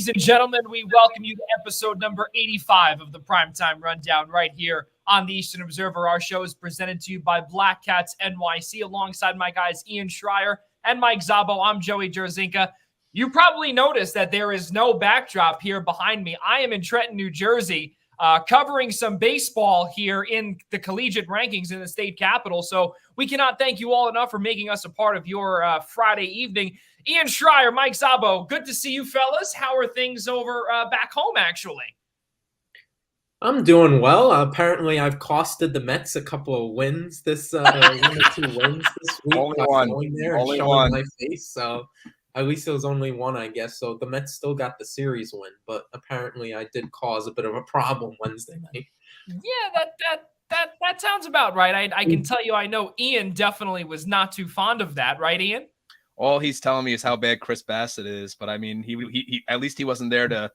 Ladies and gentlemen, we welcome you to episode number 85 of the Primetime Rundown right here on the Eastern Observer. Our show is presented to you by Black Cats NYC alongside my guys Ian Schraier and Mike Szabo. I'm Joey Jarzynka. You probably noticed that there is no backdrop here behind me. I am in Trenton, New Jersey, covering some baseball here in the collegiate rankings in the state capitol. So we cannot thank you all enough for making us a part of your Friday evening. Ian Schraier, Mike Szabo, good to see you fellas. How are things over back home, actually? I'm doing well. Apparently, I've costed the Mets a couple of wins this 1 or 2 wins this week. Only one. Only one. My face, so at least it was only one, I guess. So the Mets still got the series win, but apparently I did cause a bit of a problem Wednesday night. Yeah, that sounds about right. I can tell you, I know Ian definitely was not too fond of that, right, Ian? All he's telling me is how bad Chris Bassett is, but I mean, he at least he wasn't there to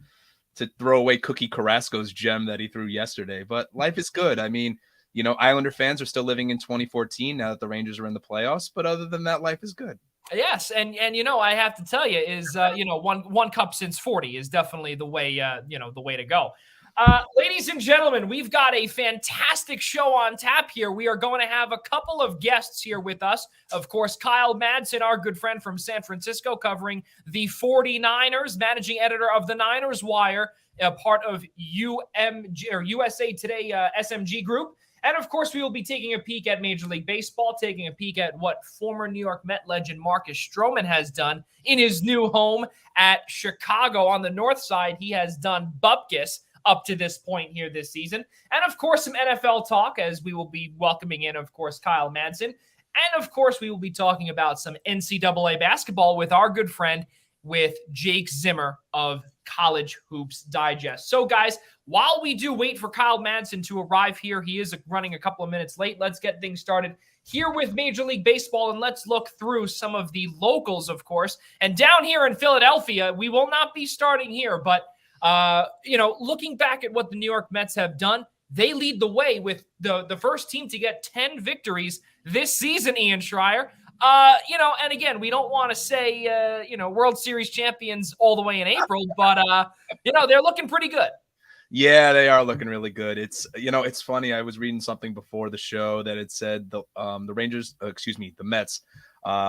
throw away Cookie Carrasco's gem that he threw yesterday. But life is good. I mean, you know, Islander fans are still living in 2014 now that the Rangers are in the playoffs. But other than that, life is good. Yes, and you know, I have to tell you is one cup since 40 is definitely the way the way to go. Ladies and gentlemen, we've got a fantastic show on tap here. We are going to have a couple of guests here with us. Of course, Kyle Madsen, our good friend from San Francisco, covering the 49ers, managing editor of the Niners Wire, a part of UMG or USA Today SMG Group. And of course, we will be taking a peek at Major League Baseball, taking a peek at what former New York Met legend Marcus Strowman has done in his new home at Chicago on the north side. He has done bupkis up to this point here this season. And of course, some NFL talk as we will be welcoming in, of course, Kyle Madsen. And of course, we will be talking about some NCAA basketball with our good friend, with Jake Zimmer of College Hoops Digest. So guys, while we do wait for Kyle Madsen to arrive here, he is running a couple of minutes late. Let's get things started here with Major League Baseball, and let's look through some of the locals, of course. And down here in Philadelphia, we will not be starting here, but looking back at what the New York Mets have done, they lead the way with the first team to get 10 victories this season, Ian Schraier. And again, we don't want to say, World Series champions all the way in April, but, they're looking pretty good. Yeah, they are looking really good. It's funny. I was reading something before the show that it said the Mets,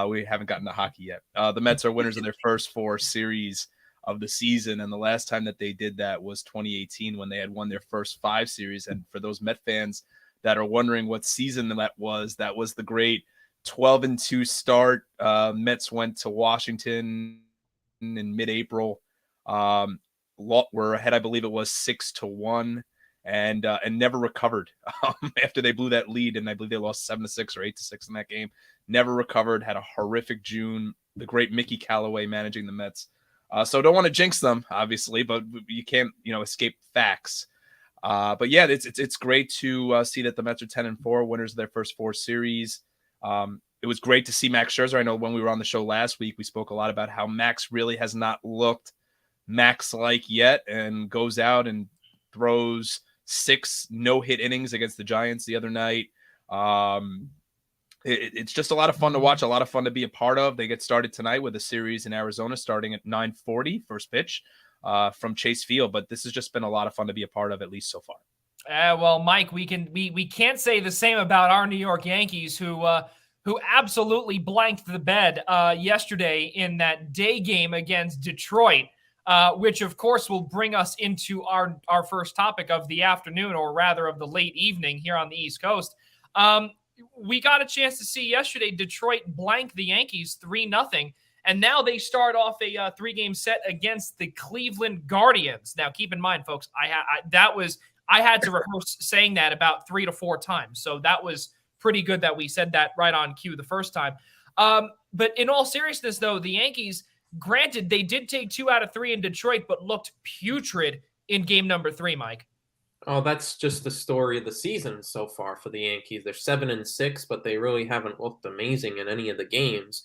we haven't gotten to hockey yet. The Mets are winners of their first 4 series of the season, and the last time that they did that was 2018 when they had won their first 5 series. And for those Met fans that are wondering what season that was the great 12-2 start. Mets went to Washington in mid-April. Were ahead, I believe it was 6-1, and never recovered after they blew that lead, and I believe they lost 7-6 or 8-6 in that game. Never recovered. Had a horrific June. The great Mickey Callaway managing the Mets. So don't want to jinx them, obviously, but you can't, escape facts. But yeah, it's great to see that the Mets are 10-4, winners of their first 4 series. It was great to see Max Scherzer. I know when we were on the show last week, we spoke a lot about how Max really has not looked Max-like yet, and goes out and throws 6 no-hit innings against the Giants the other night. It's just a lot of fun to watch, a lot of fun to be a part of. They get started tonight with a series in Arizona starting at 9:40, first pitch from Chase Field. But this has just been a lot of fun to be a part of, at least so far. Well, Mike, we can't say the same about our New York Yankees, who absolutely blanked the bed yesterday in that day game against Detroit, which of course will bring us into our first topic of the afternoon, or rather of the late evening here on the East Coast. We got a chance to see yesterday Detroit blank the Yankees 3-0, and now they start off a 3-game set against the Cleveland Guardians. Now, keep in mind, folks, I had to rehearse saying that about 3 to 4 times, so that was pretty good that we said that right on cue the first time. But in all seriousness, though, the Yankees, granted, they did take 2 out of 3 in Detroit, but looked putrid in game number 3, Mike. Oh, that's just the story of the season so far for the Yankees. They're 7-6, but they really haven't looked amazing in any of the games.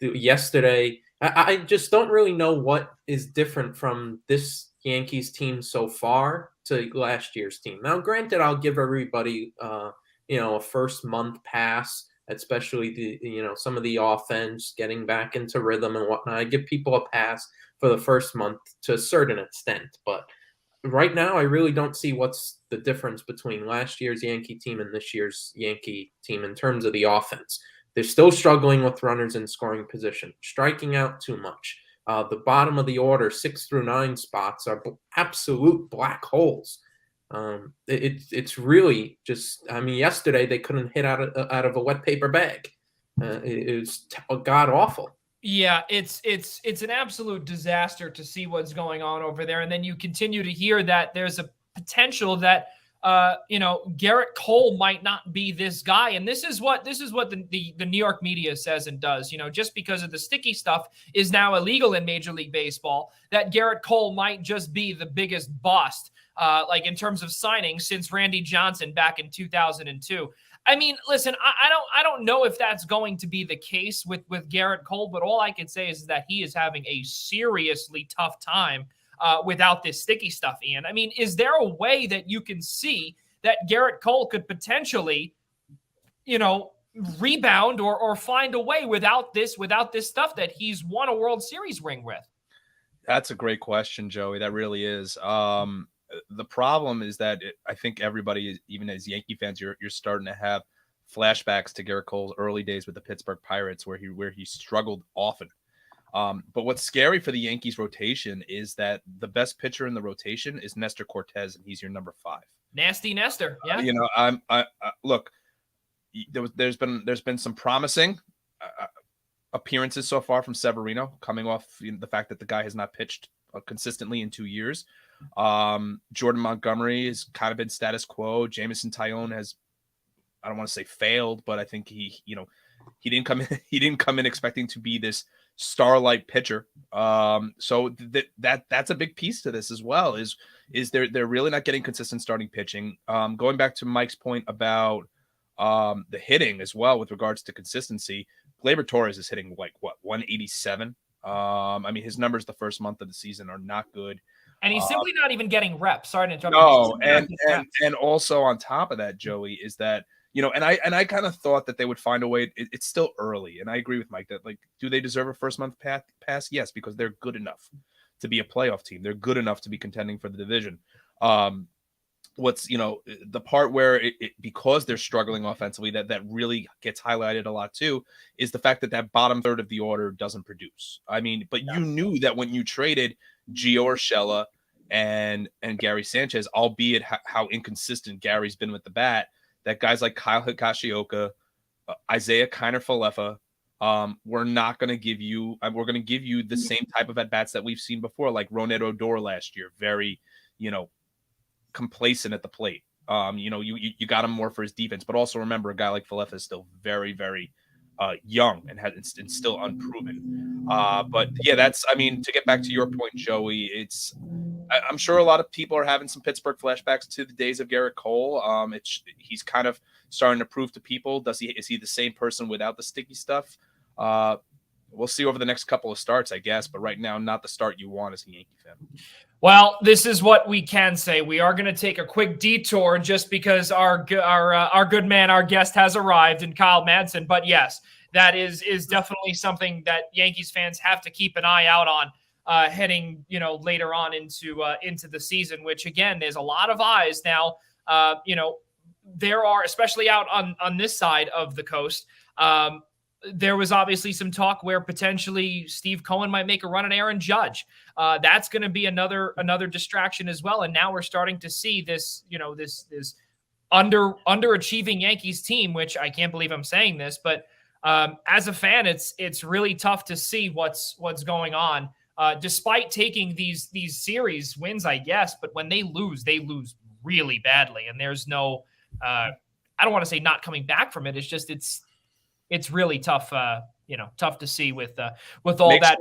Yesterday, I just don't really know what is different from this Yankees team so far to last year's team. Now, granted, I'll give everybody, a first month pass especially some of the offense getting back into rhythm and whatnot. I give people a pass for the first month to a certain extent, but right now I really don't see what's the difference between last year's Yankee team and this year's Yankee team in terms of the offense. They're still struggling with runners in scoring position, striking out too much. The bottom of the order, 6 through 9 spots, are absolute black holes. It's really just. I mean, yesterday they couldn't hit out of a wet paper bag. It was god awful. Yeah, it's an absolute disaster to see what's going on over there, and then you continue to hear that there's a potential that Garrett Cole might not be this guy, and this is what the New York media says and does. Just because of the sticky stuff is now illegal in Major League Baseball, that Garrett Cole might just be the biggest bust, like in terms of signings since Randy Johnson back in 2002. I mean, listen, I don't know if that's going to be the case with Garrett Cole, but all I can say is that he is having a seriously tough time without this sticky stuff, Ian. I mean, is there a way that you can see that Garrett Cole could potentially, rebound or find a way without this stuff that he's won a World Series ring with? That's a great question, Joey. That really is. The problem is that I think everybody, even as Yankee fans, you're starting to have flashbacks to Garrett Cole's early days with the Pittsburgh Pirates, where he struggled often. But what's scary for the Yankees rotation is that the best pitcher in the rotation is Nestor Cortez, and he's your number 5. Nasty Nestor. Yeah. I look. There's been some promising appearances so far from Severino, coming off the fact that the guy has not pitched consistently in 2 years. Jordan Montgomery has kind of been status quo. Jameson Taillon has, I don't want to say failed, but I think he didn't come in expecting to be this starlight pitcher. So that's a big piece to this as well. Is they're really not getting consistent starting pitching. Going back to Mike's point about the hitting as well with regards to consistency, Gleyber Torres is hitting like 187. I mean, his numbers the first month of the season are not good. And he's simply not even getting reps. Sorry to interrupt. No, and also on top of that, Joey, is that, and I kind of thought that they would find a way. It's still early, and I agree with Mike that, like, do they deserve a first month pass? Yes, because they're good enough to be a playoff team. They're good enough to be contending for the division. What's the part where because they're struggling offensively that really gets highlighted a lot too is the fact that bottom third of the order doesn't produce. I mean, but you knew that when you traded Gio Urshela and Gary Sanchez, albeit how inconsistent Gary's been with the bat, that guys like Kyle Higashioka, Isaiah Kiner-Falefa, we're not going to give you. We're going to give you the same type of at bats that we've seen before, like Roned Odor last year, very complacent at the plate. You got him more for his defense, but also remember a guy like Falefa is still very, very young and still unproven. But yeah, to get back to your point, Joey, I'm sure a lot of people are having some Pittsburgh flashbacks to the days of Garrett Cole. He's kind of starting to prove to people, is he the same person without the sticky stuff? We'll see over the next couple of starts, I guess, but right now, not the start you want as a Yankee fan. Well, this is what we can say. We are going to take a quick detour just because our good man, our guest, has arrived in Kyle Madsen. But yes, that is definitely something that Yankees fans have to keep an eye out on heading later on into the season. Which again, there's a lot of eyes now. There are, especially out on this side of the coast. There was obviously some talk where potentially Steve Cohen might make a run at Aaron Judge. That's going to be another distraction as well. And now we're starting to see this, this underachieving Yankees team, which I can't believe I'm saying this, but as a fan, it's really tough to see what's going on. Despite taking these series wins, I guess, but when they lose really badly, and there's no, I don't want to say not coming back from it. It's just it's really tough, tough to see with all Make that.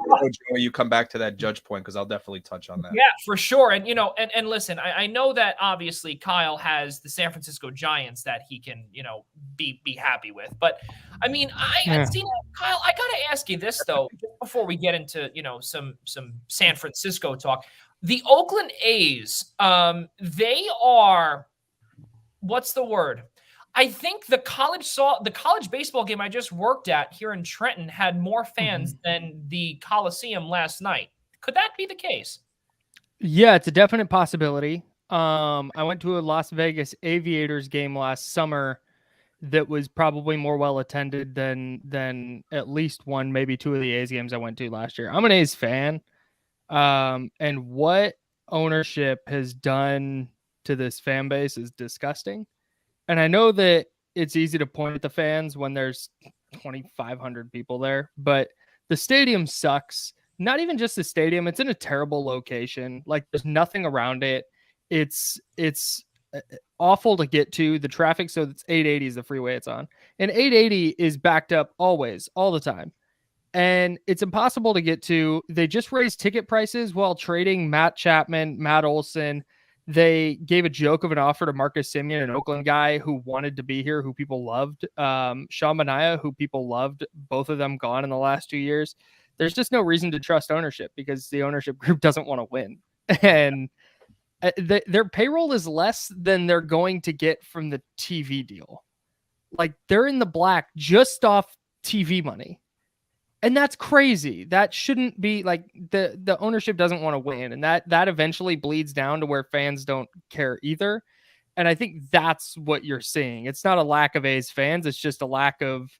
Sure, you come back to that Judge point because I'll definitely touch on that. Yeah, for sure. And and listen, I know that obviously Kyle has the San Francisco Giants that he can be happy with, but I mean, Kyle, I gotta ask you this though before we get into some San Francisco talk. The Oakland A's, they are, what's the word? I think the college baseball game I just worked at here in Trenton had more fans than the Coliseum last night. Could that be the case? Yeah, it's a definite possibility. I went to a Las Vegas Aviators game last summer that was probably more well attended than at least one, maybe two of the A's games I went to last year. I'm an A's fan. And what ownership has done to this fan base is disgusting. And I know that it's easy to point at the fans when there's 2,500 people there, but the stadium sucks. Not even just the stadium. It's in a terrible location. Like, there's nothing around it. It's awful to get to. The traffic, so it's 880 is the freeway it's on. And 880 is backed up always, all the time. And it's impossible to get to. They just raised ticket prices while trading Matt Chapman, Matt Olson. They gave a joke of an offer to Marcus Semien, an Oakland guy who wanted to be here, who people loved. Sean Manaea, who people loved. Both of them gone in the last 2 years. There's just no reason to trust ownership because the ownership group doesn't want to win. And their payroll is less than they're going to get from the TV deal. Like, they're in the black just off TV money. And that's crazy. That shouldn't be. Like, the ownership doesn't want to win. And that eventually bleeds down to where fans don't care either. And I think that's what you're seeing. It's not a lack of A's fans. It's just a lack of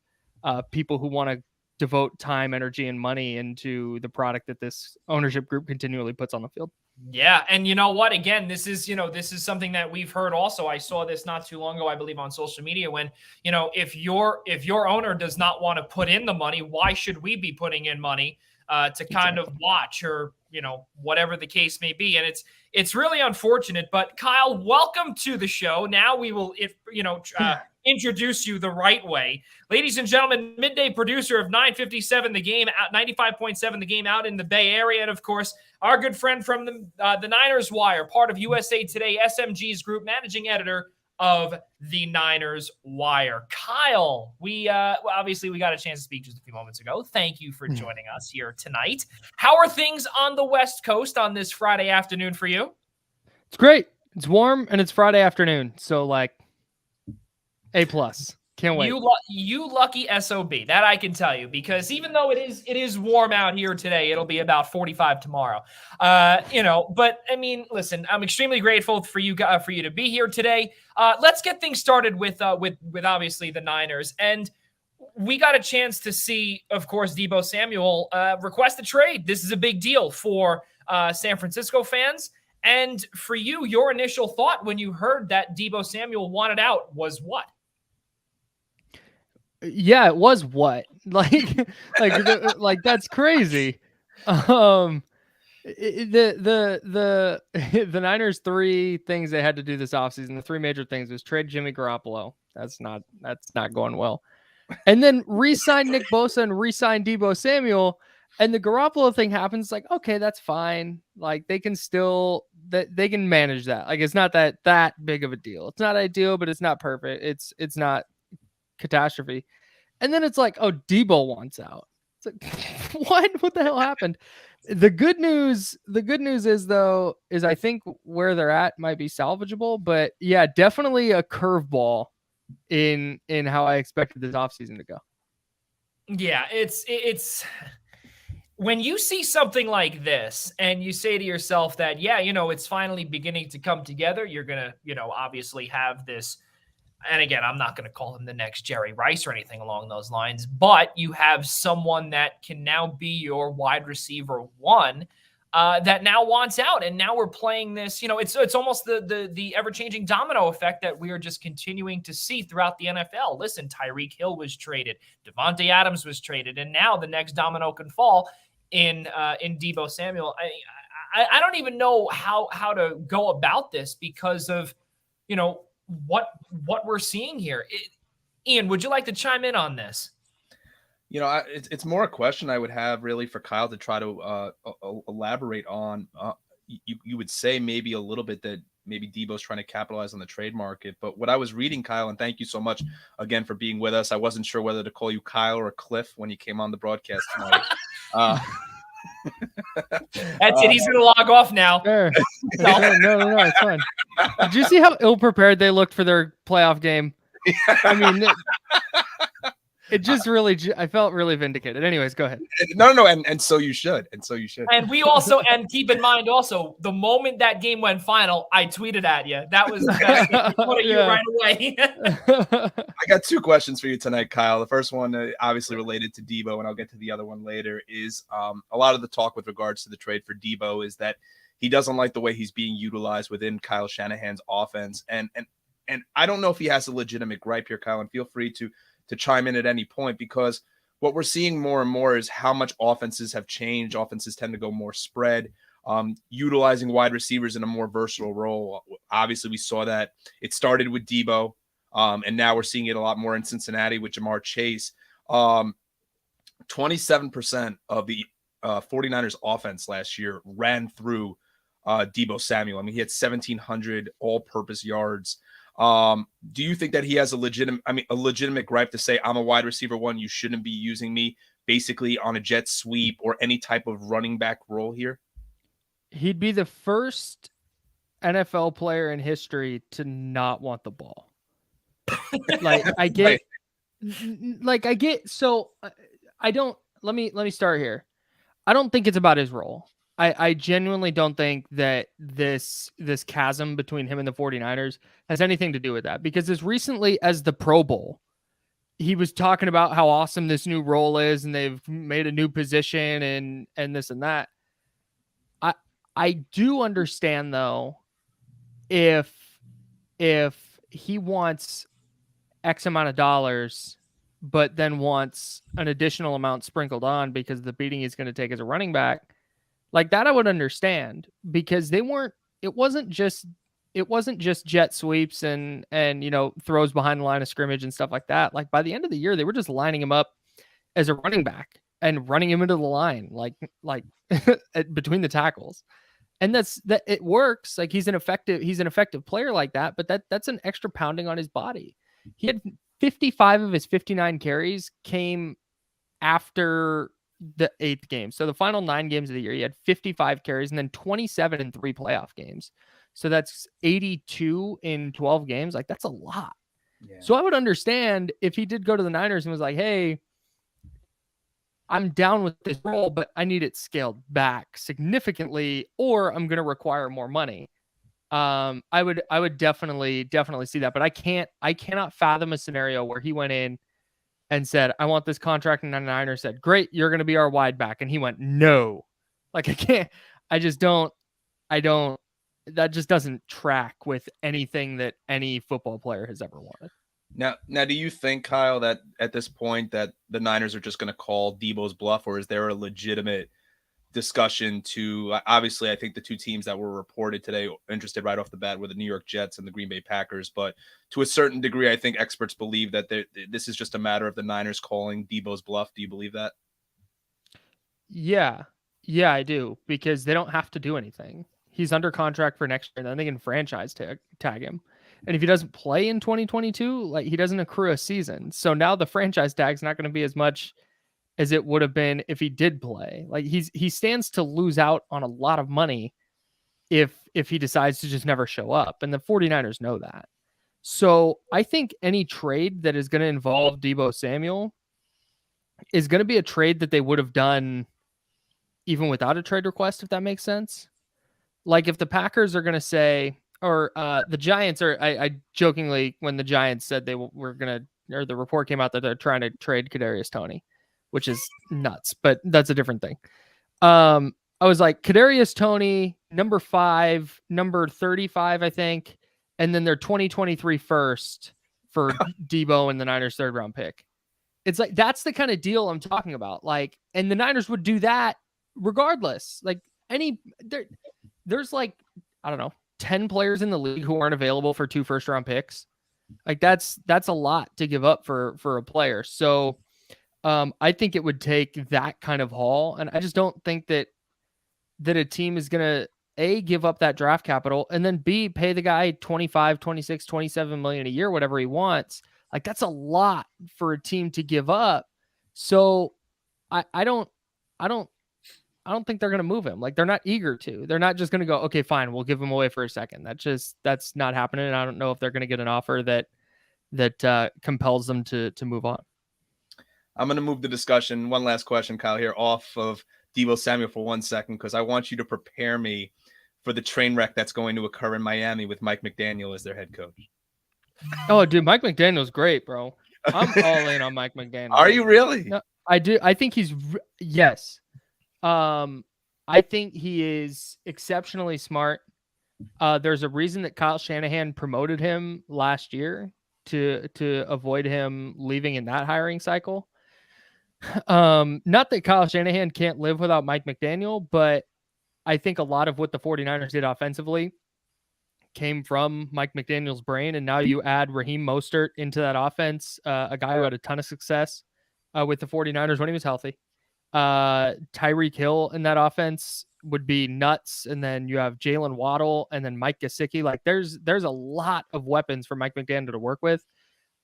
people who want to devote time, energy, and money into the product that this ownership group continually puts on the field. Yeah. And you know what? Again, this is something that we've heard also. I saw this not too long ago, I believe, on social media when, if your owner does not want to put in the money, why should we be putting in money to kind of watch or, whatever the case may be. And it's really unfortunate, but Kyle, welcome to the show. Now we will, introduce you the right way. Ladies and gentlemen, midday producer of 957 The Game, 95.7 The Game out in the Bay Area. And of course, our good friend from the Niners Wire, part of USA Today, SMG's group, managing editor of the Niners Wire. Kyle, we obviously we got a chance to speak just a few moments ago. Thank you for joining us here tonight. How are things on the West Coast on this Friday afternoon for you? It's great. It's warm and it's Friday afternoon. So, like, A+. Can't wait. You lucky SOB. That I can tell you, because even though it is warm out here today, it'll be about 45 tomorrow. But I mean, listen, I'm extremely grateful for you to be here today. Let's get things started with obviously the Niners, and we got a chance to see, of course, Debo Samuel request a trade. This is a big deal for San Francisco fans. And for you, your initial thought when you heard that Debo Samuel wanted out was what? Yeah, it was what? Like that's crazy. The Niners, three things they had to do this offseason. The three major things was trade Jimmy Garoppolo. That's not going well. And then re-sign Nick Bosa and re-sign Debo Samuel. And the Garoppolo thing happens, like, okay, that's fine. Like, they can manage that. Like, it's not that big of a deal. It's not ideal, but it's not perfect. It's not catastrophe. And then it's like, oh, Debo wants out. It's like, what the hell happened? The good news is I think where they're at might be salvageable, but yeah, definitely a curveball in how I expected this offseason to go. Yeah, it's when you see something like this and you say to yourself that, yeah, it's finally beginning to come together. You're going to, obviously have this. And again, I'm not going to call him the next Jerry Rice or anything along those lines, but you have someone that can now be your wide receiver one that now wants out. And now we're playing this, it's almost the ever-changing domino effect that we are just continuing to see throughout the NFL. Listen, Tyreek Hill was traded, Devontae Adams was traded, and now the next domino can fall in Debo Samuel. I don't even know how to go about this because of, what we're seeing here. Ian, would you like to chime in on this? It's more a question I would have really for Kyle to try to elaborate on. You would say maybe a little bit that maybe Debo's trying to capitalize on the trade market. But what I was reading, Kyle, and thank you so much again for being with us. I wasn't sure whether to call you Kyle or Cliff when you came on the broadcast tonight. That's it. He's going to log off now. Sure. No, it's fine. Did you see how ill-prepared they looked for their playoff game? I mean, it just really, I felt really vindicated. Anyways, go ahead. No, and so you should, And we also, and keep in mind also, the moment that game went final, I tweeted at you. That was you right away. I got 2 questions for you tonight, Kyle. The first one, obviously related to Debo, and I'll get to the other one later, is a lot of the talk with regards to the trade for Debo is that he doesn't like the way he's being utilized within Kyle Shanahan's offense. And I don't know if he has a legitimate gripe here, Kyle, and feel free to chime in at any point, because what we're seeing more and more is how much offenses have changed. Offenses tend to go more spread, utilizing wide receivers in a more versatile role. Obviously, we saw that it started with Debo, and now we're seeing it a lot more in Cincinnati with Jamar Chase. 27% of the 49ers offense last year ran through Debo Samuel. I mean, he had 1,700 all-purpose yards. Do you think that he has a legitimate gripe to say, I'm a wide receiver 1, you shouldn't be using me basically on a jet sweep or any type of running back role here? He'd be the first NFL player in history to not want the ball. Like I get, let me start here. I don't think it's about his role. I genuinely don't think that this chasm between him and the 49ers has anything to do with that, because as recently as the Pro Bowl, he was talking about how awesome this new role is and they've made a new position and this and that. I do understand though, if he wants X amount of dollars, but then wants an additional amount sprinkled on because of the beating he's going to take as a running back, like that, I would understand, because it wasn't just jet sweeps and throws behind the line of scrimmage and stuff like that. Like by the end of the year, they were just lining him up as a running back and running him into the line, like between the tackles. And that it works. Like he's an effective player like that, but that's an extra pounding on his body. He had 55 of his 59 carries came after the 8th game. So the final 9 games of the year, he had 55 carries and then 27 in 3 playoff games. So that's 82 in 12 games. Like that's a lot. Yeah. So I would understand if he did go to the Niners and was like, hey, I'm down with this role, but I need it scaled back significantly, or I'm going to require more money. I would definitely see that, but I cannot fathom a scenario where he went in and said, I want this contract. And the Niners said, great, you're going to be our wide back. And he went, no, like that just doesn't track with anything that any football player has ever wanted. Now, do you think, Kyle, that at this point that the Niners are just going to call Debo's bluff, or is there a legitimate discussion to, obviously, I think the 2 teams that were reported today interested right off the bat were the New York Jets and the Green Bay Packers. But to a certain degree, I think experts believe that this is just a matter of the Niners calling Debo's bluff. Do you believe that? Yeah, I do, because they don't have to do anything. He's under contract for next year, and then they can franchise tag him. And if he doesn't play in 2022, like he doesn't accrue a season. So now the franchise tag's not going to be as much as it would have been if he did play. Like he stands to lose out on a lot of money if he decides to just never show up. And the 49ers know that. So I think any trade that is going to involve Debo Samuel is going to be a trade that they would have done even without a trade request, if that makes sense. Like if the Packers are going to say, or the Giants are, I jokingly, when the Giants said they were going to, or the report came out that they're trying to trade Kadarius Toney, which is nuts, but that's a different thing. I was like, Kadarius Toney, number 5, number 35, I think, and then their 2023 first for Debo and the Niners 3rd round pick. It's like, that's the kind of deal I'm talking about. Like, and the Niners would do that regardless. Like there's like, I don't know, 10 players in the league who aren't available for 2 first round picks. Like that's a lot to give up for a player. So I think it would take that kind of haul. And I just don't think that a team is going to A, give up that draft capital, and then B, pay the guy 25, 26, 27 million a year, whatever he wants. Like that's a lot for a team to give up. So I don't think they're going to move him. Like they're not eager to. They're not just going to go, okay, fine, we'll give him away for a second. That's not happening. And I don't know if they're going to get an offer that compels them to move on. I'm going to move the discussion. One last question, Kyle, here off of Debo Samuel for 1 second, because I want you to prepare me for the train wreck that's going to occur in Miami with Mike McDaniel as their head coach. Oh, dude, Mike McDaniel's great, bro. I'm all in on Mike McDaniel. Are you really? No, I do. I think he's yes. I think he is exceptionally smart. There's a reason that Kyle Shanahan promoted him last year to avoid him leaving in that hiring cycle. Not that Kyle Shanahan can't live without Mike McDaniel, but I think a lot of what the 49ers did offensively came from Mike McDaniel's brain. And now you add Raheem Mostert into that offense, a guy who had a ton of success with the 49ers when he was healthy. Tyreek Hill in that offense would be nuts. And then you have Jalen Waddle and then Mike Gesicki. Like there's a lot of weapons for Mike McDaniel to work with.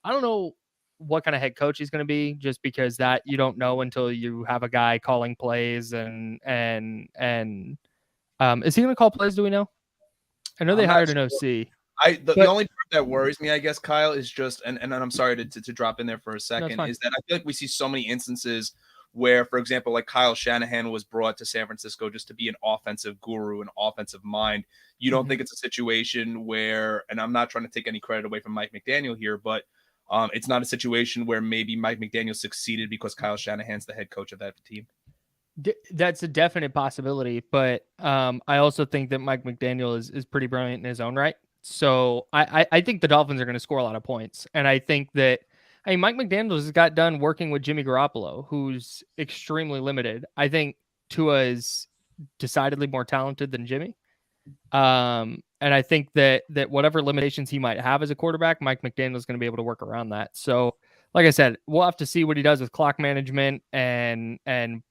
I don't know what kind of head coach he's going to be, just because that you don't know until you have a guy calling plays and is he going to call plays? Do we know? I know they hired an OC. The only part that worries me, I guess, Kyle, is just, and I'm sorry to drop in there for a second, is that I feel like we see so many instances where, for example, like Kyle Shanahan was brought to San Francisco just to be an offensive guru, an offensive mind. You don't think it's a situation where, and I'm not trying to take any credit away from Mike McDaniel here, but it's not a situation where maybe Mike McDaniel succeeded because Kyle Shanahan's the head coach of that team. That's a definite possibility, but I also think that Mike McDaniel is pretty brilliant in his own right. So I think the Dolphins are going to score a lot of points, and I think that Mike McDaniel just got done working with Jimmy Garoppolo, who's extremely limited. I think Tua is decidedly more talented than Jimmy, and I think that whatever limitations he might have as a quarterback, Mike McDaniel is going to be able to work around that. So, like I said, we'll have to see what he does with clock management and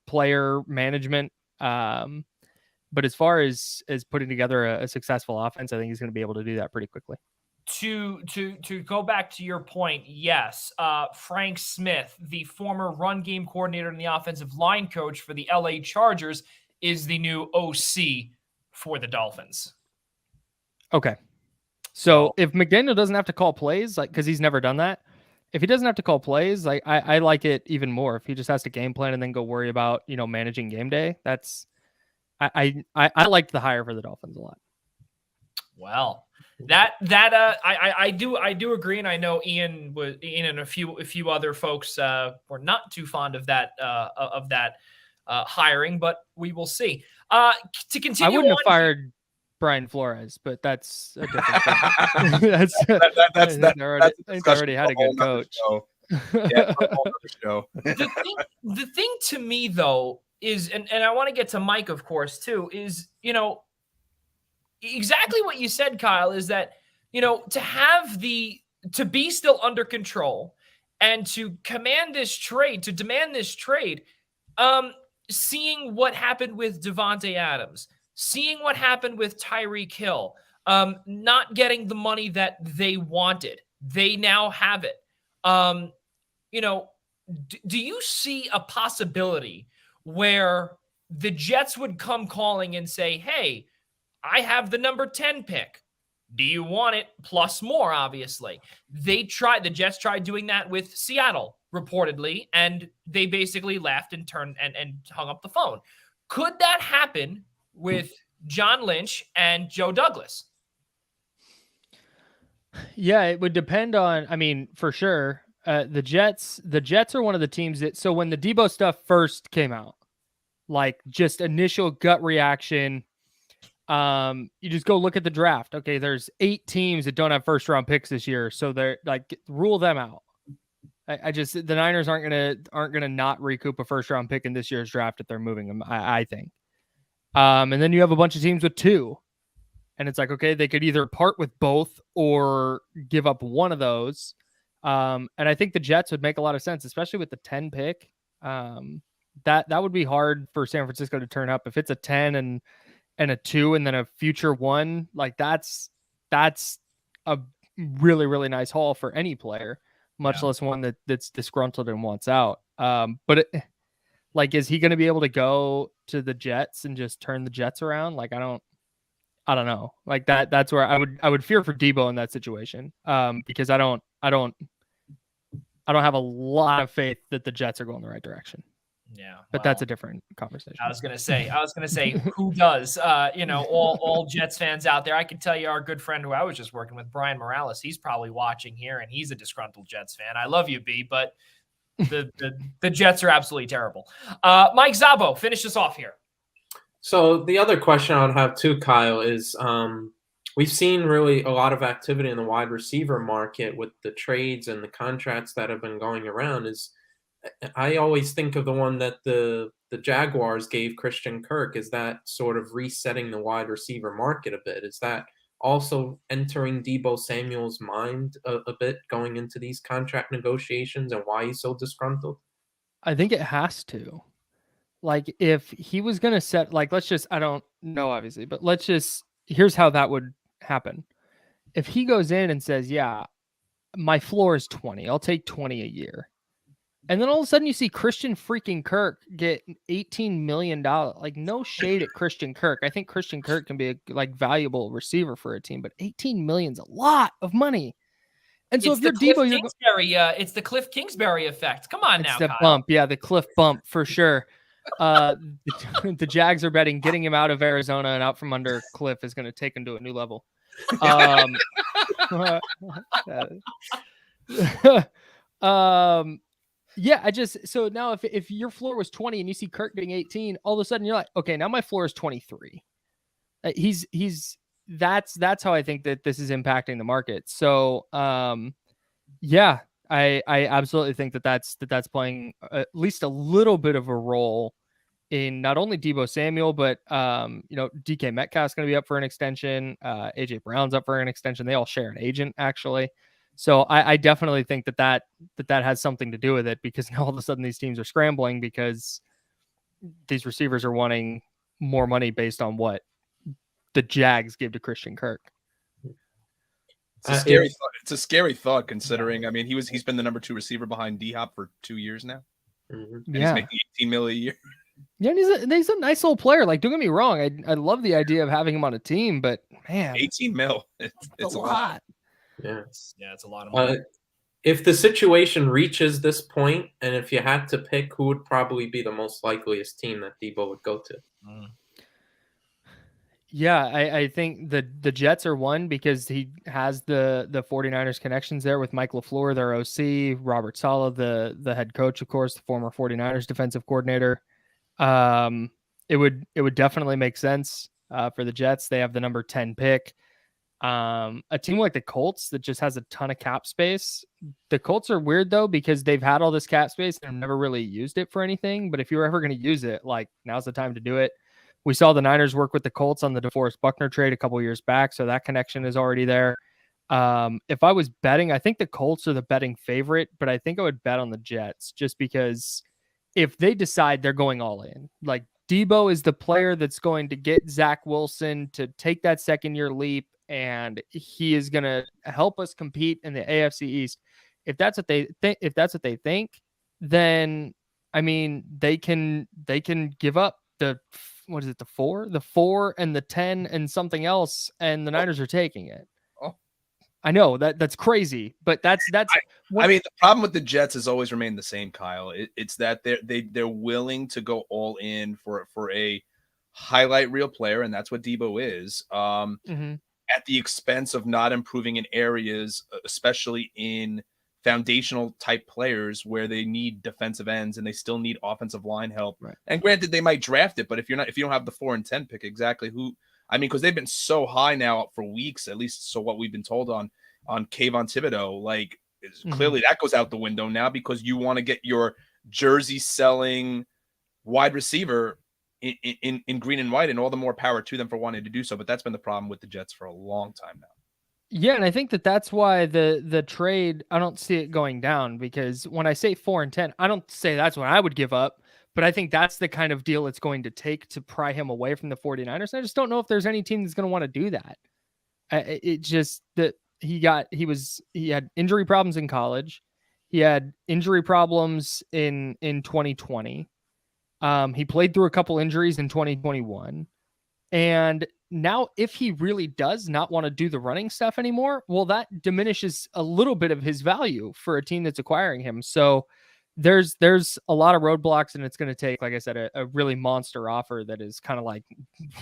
player management. But as far as putting together a successful offense, I think he's going to be able to do that pretty quickly. To go back to your point, yes, Frank Smith, the former run game coordinator and the offensive line coach for the LA Chargers, is the new OC for the Dolphins. Okay. So if McDaniel doesn't have to call plays, like, because he's never done that, if he doesn't have to call plays, like I like it even more. If he just has to game plan and then go worry about, managing game day, that's I liked the hire for the Dolphins a lot. Well, I do agree, and I know Ian and a few other folks were not too fond of that hiring, but we will see. To continue, I wouldn't have fired Brian Flores, but that's a different thing. that's already had a good coach. Yeah, show. The thing to me though is, and I want to get to Mike, of course, too, is exactly what you said, Kyle, is that to be still under control and to demand this trade, seeing what happened with Devontae Adams, seeing what happened with Tyreek Hill, not getting the money that they wanted. They now have it. Do you see a possibility where the Jets would come calling and say, hey, I have the number 10 pick. Do you want it? Plus more, obviously. The Jets tried doing that with Seattle, reportedly, and they basically laughed and turned and hung up the phone. Could that happen with John Lynch and Joe Douglas? Yeah, it would depend on, for sure. The Jets are one of the teams that, so when the Debo stuff first came out, like just initial gut reaction, you just go look at the draft. Okay, there's 8 teams that don't have first round picks this year, so they're like, rule them out. The Niners aren't gonna not recoup a first round pick in this year's draft if they're moving them. I think. And then you have a bunch of teams with 2, and it's like, okay, they could either part with both or give up one of those. And I think the Jets would make a lot of sense, especially with the 10 pick. That would be hard for San Francisco to turn up if it's a 10 and a 2 and then a future 1. Like that's a really, really nice haul for any player, much less one that's disgruntled and wants out. But is he going to be able to go to the Jets and just turn the Jets around? Like, I don't know. Like that's where I would fear for Debo in that situation. Because I don't I don't have a lot of faith that the Jets are going the right direction. Yeah, but that's a different conversation. I was gonna say, who does? All Jets fans out there. I can tell you, our good friend who I was just working with, Brian Morales. He's probably watching here, and he's a disgruntled Jets fan. I love you, B, but the Jets are absolutely terrible. Mike Szabo, finish us off here. So the other question I'd have too, Kyle, is we've seen really a lot of activity in the wide receiver market with the trades and the contracts that have been going around. I always think of the one that the Jaguars gave Christian Kirk. Is that sort of resetting the wide receiver market a bit? Is that also entering Debo Samuel's mind a bit going into these contract negotiations and why he's so disgruntled? I think it has to. Like, if he was going to set, like, I don't know, obviously, but here's how that would happen. If he goes in and says, yeah, my floor is 20, I'll take 20 a year. And then all of a sudden you see Christian freaking Kirk get $18 million. Like, no shade at Christian Kirk. I think Christian Kirk can be a valuable receiver for a team, but $18 million is a lot of money. And so if you're Debo, it's the Cliff Kingsbury effect. Come on now, it's the Kyle. bump. Yeah, the Cliff bump for sure. The Jags are betting getting him out of Arizona and out from under Cliff is going to take him to a new level. Yeah, so now if your floor was 20 and you see Kirk getting 18, all of a sudden you're like, okay, now my floor is 23. That's how I think that this is impacting the market. So, yeah, I absolutely think that's playing at least a little bit of a role in not only Debo Samuel, but DK Metcalf's going to be up for an extension. AJ Brown's up for an extension. They all share an agent, actually. So I definitely think that has something to do with it, because now all of a sudden these teams are scrambling because these receivers are wanting more money based on what the Jags give to Christian Kirk. It's a scary thought, considering, I mean, he's been the number 2 receiver behind D-Hop for 2 years now. Mm-hmm. And he's making $18 million a year. Yeah, and he's a nice little player. Like, don't get me wrong, I love the idea of having him on a team, but man, 18 mil, it's a lot. Yeah, it's a lot of money. If the situation reaches this point, and if you had to pick, who would probably be the most likeliest team that Debo would go to? Yeah, I think the Jets are one, because he has the 49ers connections there with Mike LaFleur, their OC, Robert Saleh, the head coach, of course, the former 49ers defensive coordinator. It would definitely make sense for the Jets. They have the number 10 pick. A team like the Colts that just has a ton of cap space. The Colts are weird though, because they've had all this cap space and have never really used it for anything. But if you're ever going to use it, like, now's the time to do it. We saw the Niners work with the Colts on the DeForest Buckner trade a couple years back, so that connection is already there. If I was betting, I think the Colts are the betting favorite, but I think I would bet on the Jets, just because if they decide they're going all in, like, Debo is the player that's going to get Zach Wilson to take that second-year leap, and he is going to help us compete in the AFC East. If that's what they think, then I mean, they can give up the 4 and the 10 and something else, and the Niners are taking it. I know that's crazy, but that's. I mean, the problem with the Jets has always remained the same, Kyle. It's that they're willing to go all in for a highlight reel player, and that's what Debo is. At the expense of not improving in areas, especially in foundational type players where they need defensive ends and they still need offensive line help. Right. And granted, they might draft it, but if you don't have the 4 and 10 pick, exactly who? I mean, because they've been so high now for weeks, at least. So what we've been told on Kayvon Thibodeau, like, clearly that goes out the window now, because you want to get your jersey selling wide receiver in green and white, and all the more power to them for wanting to do so. But that's been the problem with the Jets for a long time now. Yeah, and I think that's why the trade, I don't see it going down, because when I say 4 and 10, I don't say that's what I would give up, but I think that's the kind of deal it's going to take to pry him away from the 49ers. I just don't know if there's any team that's going to want to do that. It just that he had injury problems in college. He had injury problems in 2020. He played through a couple injuries in 2021. And now if he really does not want to do the running stuff anymore, well, that diminishes a little bit of his value for a team that's acquiring him. So there's a lot of roadblocks, and it's going to take, like I said, a really monster offer that is kind of like,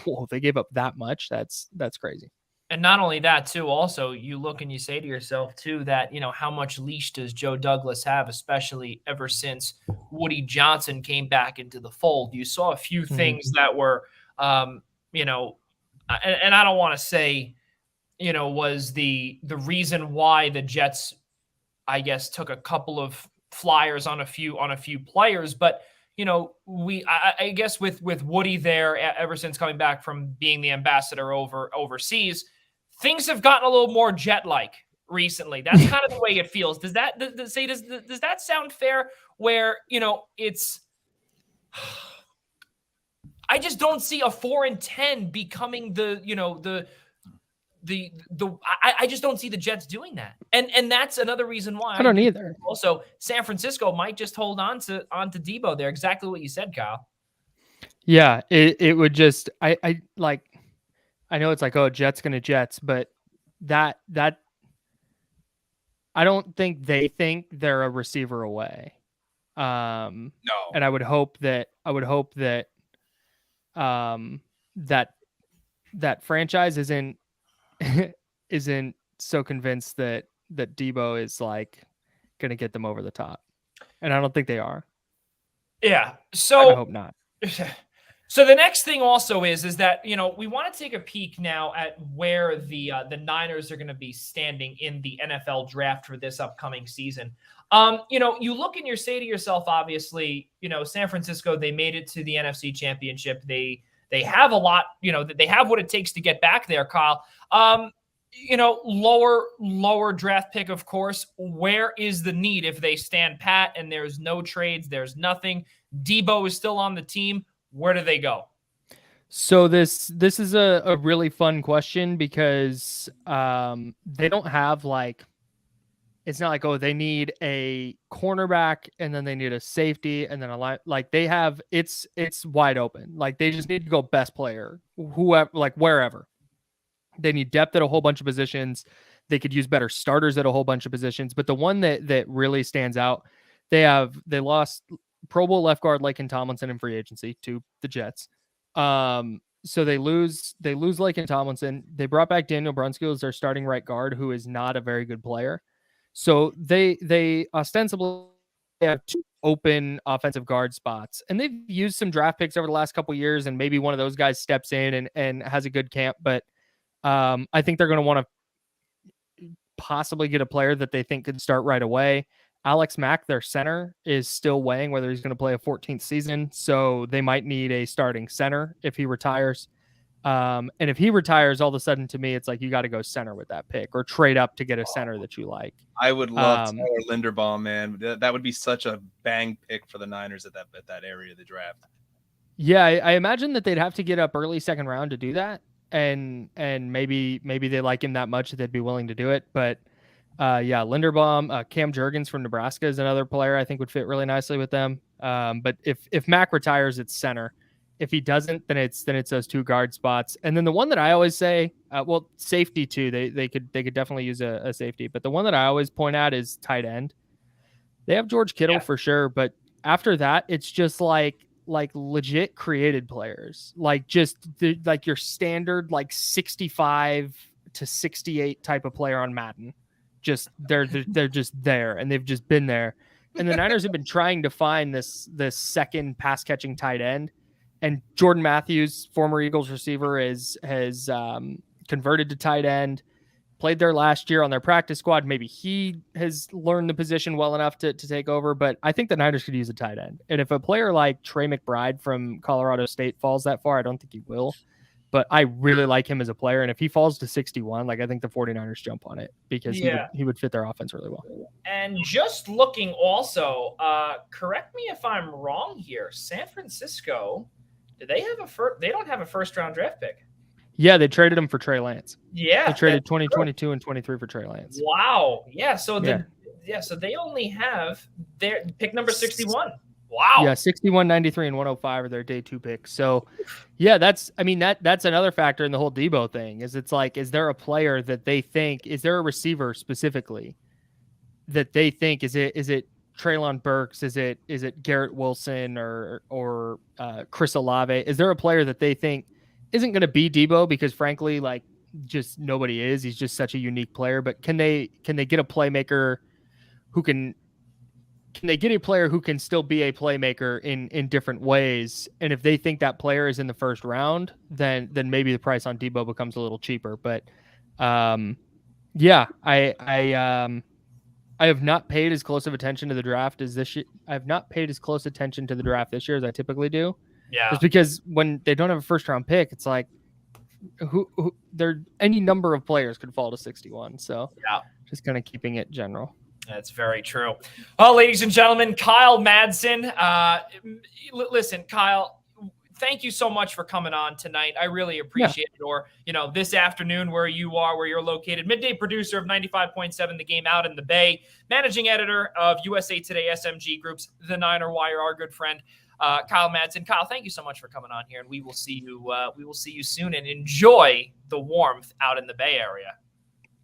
whoa, they gave up that much. That's crazy. And not only that, too, also you look and you say to yourself, too, that, how much leash does Joe Douglas have, especially ever since Woody Johnson came back into the fold? You saw a few things that were, and I don't want to say, was the reason why the Jets, I guess, took a couple of flyers on a few players, but I guess with Woody there ever since coming back from being the ambassador overseas, things have gotten a little more Jet-like recently. That's kind of the way it feels. Does that sound fair? Where it's, I just don't see a 4-10 becoming I just don't see the Jets doing that. And that's another reason why I don't either. Also, San Francisco might just hold on to Debo there. Exactly what you said, Kyle. Yeah, it would just, I know it's like, oh, Jets gonna Jets, but that I don't think they think they're a receiver away. No. And I would hope that that franchise isn't so convinced that Debo is like going to get them over the top. And I don't think they are. Yeah. So I hope not. So the next thing also is that, we want to take a peek now at where the Niners are going to be standing in the NFL draft for this upcoming season. You look and you say to yourself, obviously, San Francisco, they made it to the NFC Championship. They have a lot, they have what it takes to get back there, Kyle. Lower draft pick, of course. Where is the need if they stand pat and there's no trades, there's nothing? Debo is still on the team. Where do they go? So this is a really fun question because they don't have it's not like, oh, they need a cornerback and then they need a safety and then a line. Like they have, it's wide open. Like they just need to go best player, whoever, wherever. They need depth at a whole bunch of positions. They could use better starters at a whole bunch of positions. But the one that really stands out, they lost Pro Bowl left guard Laken Tomlinson in free agency to the Jets. So they lose Laken Tomlinson. They brought back Daniel Brunskill as their starting right guard, who is not a very good player. So they ostensibly have 2 open offensive guard spots, and they've used some draft picks over the last couple of years, and maybe one of those guys steps in and has a good camp. But I think they're going to want to possibly get a player that they think could start right away. Alex Mack, their center, is still weighing whether he's going to play a 14th season, so they might need a starting center if he retires. And if he retires, all of a sudden, to me, it's like you got to go center with that pick or trade up to get a center that you like. I would love Tyler Linderbaum, man. That would be such a bang pick for the Niners at that area of the draft. Yeah, I imagine that they'd have to get up early second round to do that, and maybe they like him that much that they'd be willing to do it. But Linderbaum, Cam Jurgens from Nebraska is another player I think would fit really nicely with them. But if Mack retires, it's center. If he doesn't, then it's those 2 guard spots. And then the one that I always say, safety too. They could definitely use a safety. But the one that I always point out is tight end. They have George Kittle for sure, but after that, it's just like legit created players, like your standard 65 to 68 type of player on Madden. Just they're just there, and they've just been there. And the Niners have been trying to find this second pass catching tight end. And Jordan Matthews, former Eagles receiver, has converted to tight end, played there last year on their practice squad. Maybe he has learned the position well enough to take over, but I think the Niners could use a tight end. And if a player like Trey McBride from Colorado State falls that far, I don't think he will, but I really like him as a player. And if he falls to 61, I think the 49ers jump on it because he would fit their offense really well. And just looking also, correct me if I'm wrong here, San Francisco, they don't have a first round draft pick. Yeah, they traded him for Trey Lance. Yeah. They traded 2022 and 23 for Trey Lance. Wow. Yeah, so so they only have their pick number 61. Wow. Yeah, 61, 93, and 105 are their day 2 picks. So, yeah, that's another factor in the whole Debo thing. Is is there a player that they think, is there a receiver specifically that they think, is it Treylon Burks, is it Garrett Wilson or Chris Olave? Is there a player that they think isn't going to be Debo, because frankly, just nobody is. He's just such a unique player. But can they get a playmaker who can still be a playmaker in different ways? And if they think that player is in the first round, then maybe the price on Debo becomes a little cheaper. But yeah, I have not paid as close of attention to the draft as this year. I have not paid as close attention to the draft this year as I typically do. Yeah. Just because when they don't have a first round pick, it's like who there, any number of players could fall to 61. So yeah, just kind of keeping it general. That's very true. Well, ladies and gentlemen, Kyle Madsen. Listen, Kyle, thank you so much for coming on tonight. I really appreciate it. Or, this afternoon where you are, where you're located. Midday producer of 95.7 The Game out in the Bay. Managing editor of USA Today SMG Groups, The Niner Wire, our good friend, Kyle Madsen. Kyle, thank you so much for coming on here, and we will see you soon, and enjoy the warmth out in the Bay Area.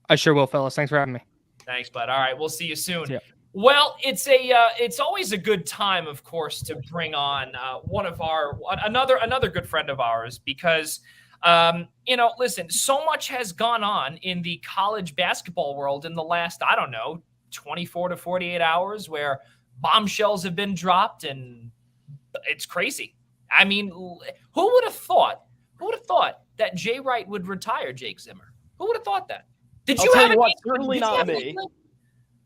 I sure will, fellas. Thanks for having me. Thanks, bud. All right, we'll see you soon. Yeah. Well, it's always a good time, of course, to bring on another good friend of ours, because listen, so much has gone on in the college basketball world in the last, 24 to 48 hours, where bombshells have been dropped, and it's crazy. I mean, who would have thought that Jay Wright would retire Jake Zimmer? Who would have thought that? Certainly not me.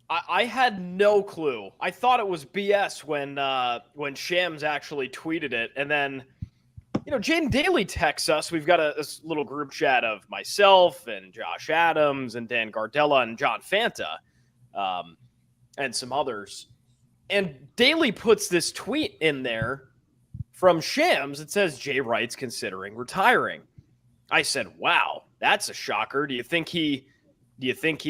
I had no clue. I thought it was BS when Shams actually tweeted it. And then, Jaden Daly texts us. We've got this little group chat of myself and Josh Adams and Dan Gardella and John Fanta and some others. And Daly puts this tweet in there from Shams. It says, Jay Wright's considering retiring. I said, wow, that's a shocker. Do you think he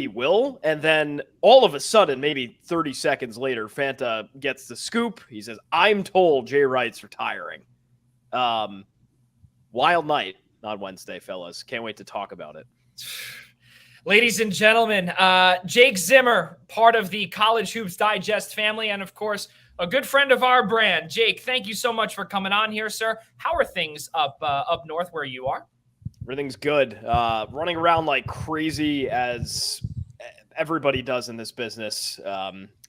will? And then all of a sudden, maybe 30 seconds later, Fanta gets the scoop. He says, I'm told Jay Wright's retiring. Wild night on Wednesday, fellas. Can't wait to talk about it. Ladies and gentlemen, Jake Zimmer, part of the College Hoops Digest family, and of course, a good friend of our brand. Jake, thank you so much for coming on here, sir. How are things up north where you are? Everything's good. Running around like crazy, as everybody does in this business.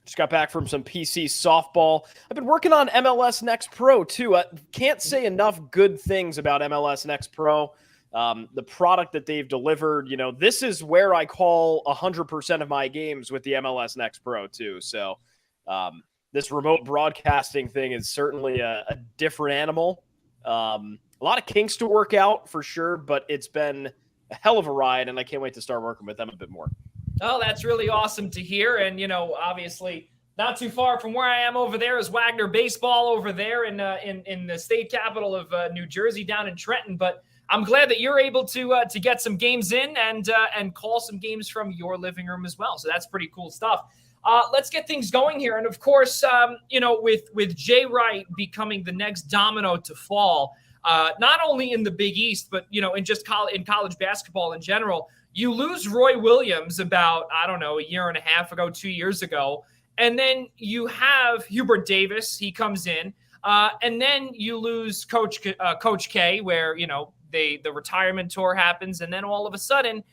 Just got back from some PC softball. I've been working on MLS Next Pro too. I can't say enough good things about MLS Next Pro. The product that they've delivered, this is where I call 100% of my games with the MLS Next Pro too. So this remote broadcasting thing is certainly a different animal. A lot of kinks to work out for sure, but it's been a hell of a ride, and I can't wait to start working with them a bit more. Oh, that's really awesome to hear. And, obviously not too far from where I am over there is Wagner Baseball over there in the state capital of New Jersey, down in Trenton. But I'm glad that you're able to get some games in and call some games from your living room as well. So that's pretty cool stuff. Let's get things going here. And of course, with Jay Wright becoming the next domino to fall, not only in the Big East, but, in just in college basketball in general, you lose Roy Williams about, a year and a half ago, 2 years ago. And then you have Hubert Davis. He comes in. And then you lose Coach K, where, the retirement tour happens. And then all of a sudden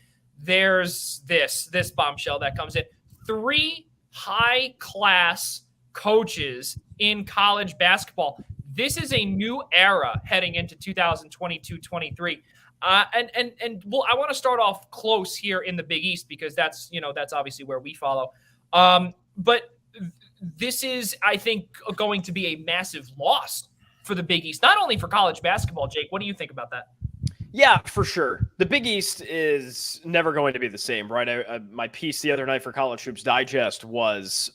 there's this bombshell that comes in. 3 high-class coaches in college basketball. This is a new era heading into 2022-23. And well, I want to start off close here in the Big East, because that's obviously where we follow. But this is, I think, going to be a massive loss for the Big East, not only for college basketball. Jake, what do you think about that? Yeah, for sure. The Big East is never going to be the same, right? My piece the other night for College Hoops Digest was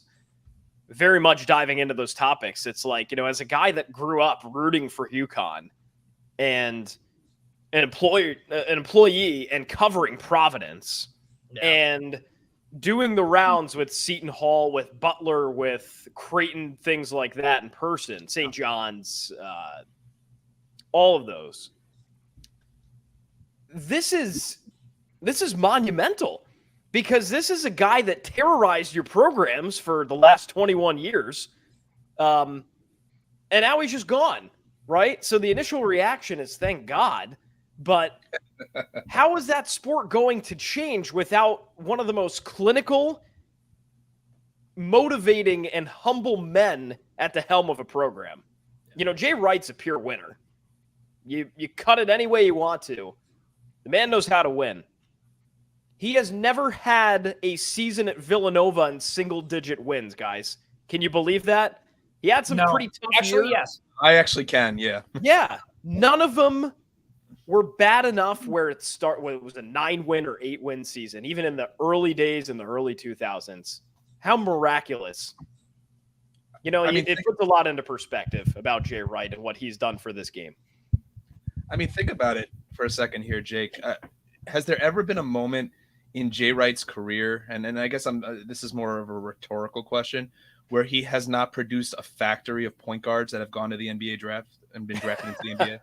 very much diving into those topics. It's like, as a guy that grew up rooting for UConn and an employee and covering Providence, and doing the rounds with Seton Hall, with Butler, with Creighton, things like that in person, St. John's, all of those. This is monumental because this is a guy that terrorized your programs for the last 21 years. And now he's just gone, right? So the initial reaction is thank God. But how is that sport going to change without one of the most clinical, motivating, and humble men at the helm of a program? You know, Jay Wright's a pure winner. You cut it any way you want to. The man knows how to win. He has never had a season at Villanova in single-digit wins, guys. Can you believe that? He had some pretty tough years. Yes. I actually can, yeah. Yeah. None of them were bad enough where it was a 9-win or 8-win season, even in the early days in the early 2000s. How miraculous. You know, it puts a lot into perspective about Jay Wright and what he's done for this game. I mean, think about it for a second here, Jake. Has there ever been a moment in Jay Wright's career, and I guess this is more of a rhetorical question, where he has not produced a factory of point guards that have gone to the NBA draft and been drafted into the NBA?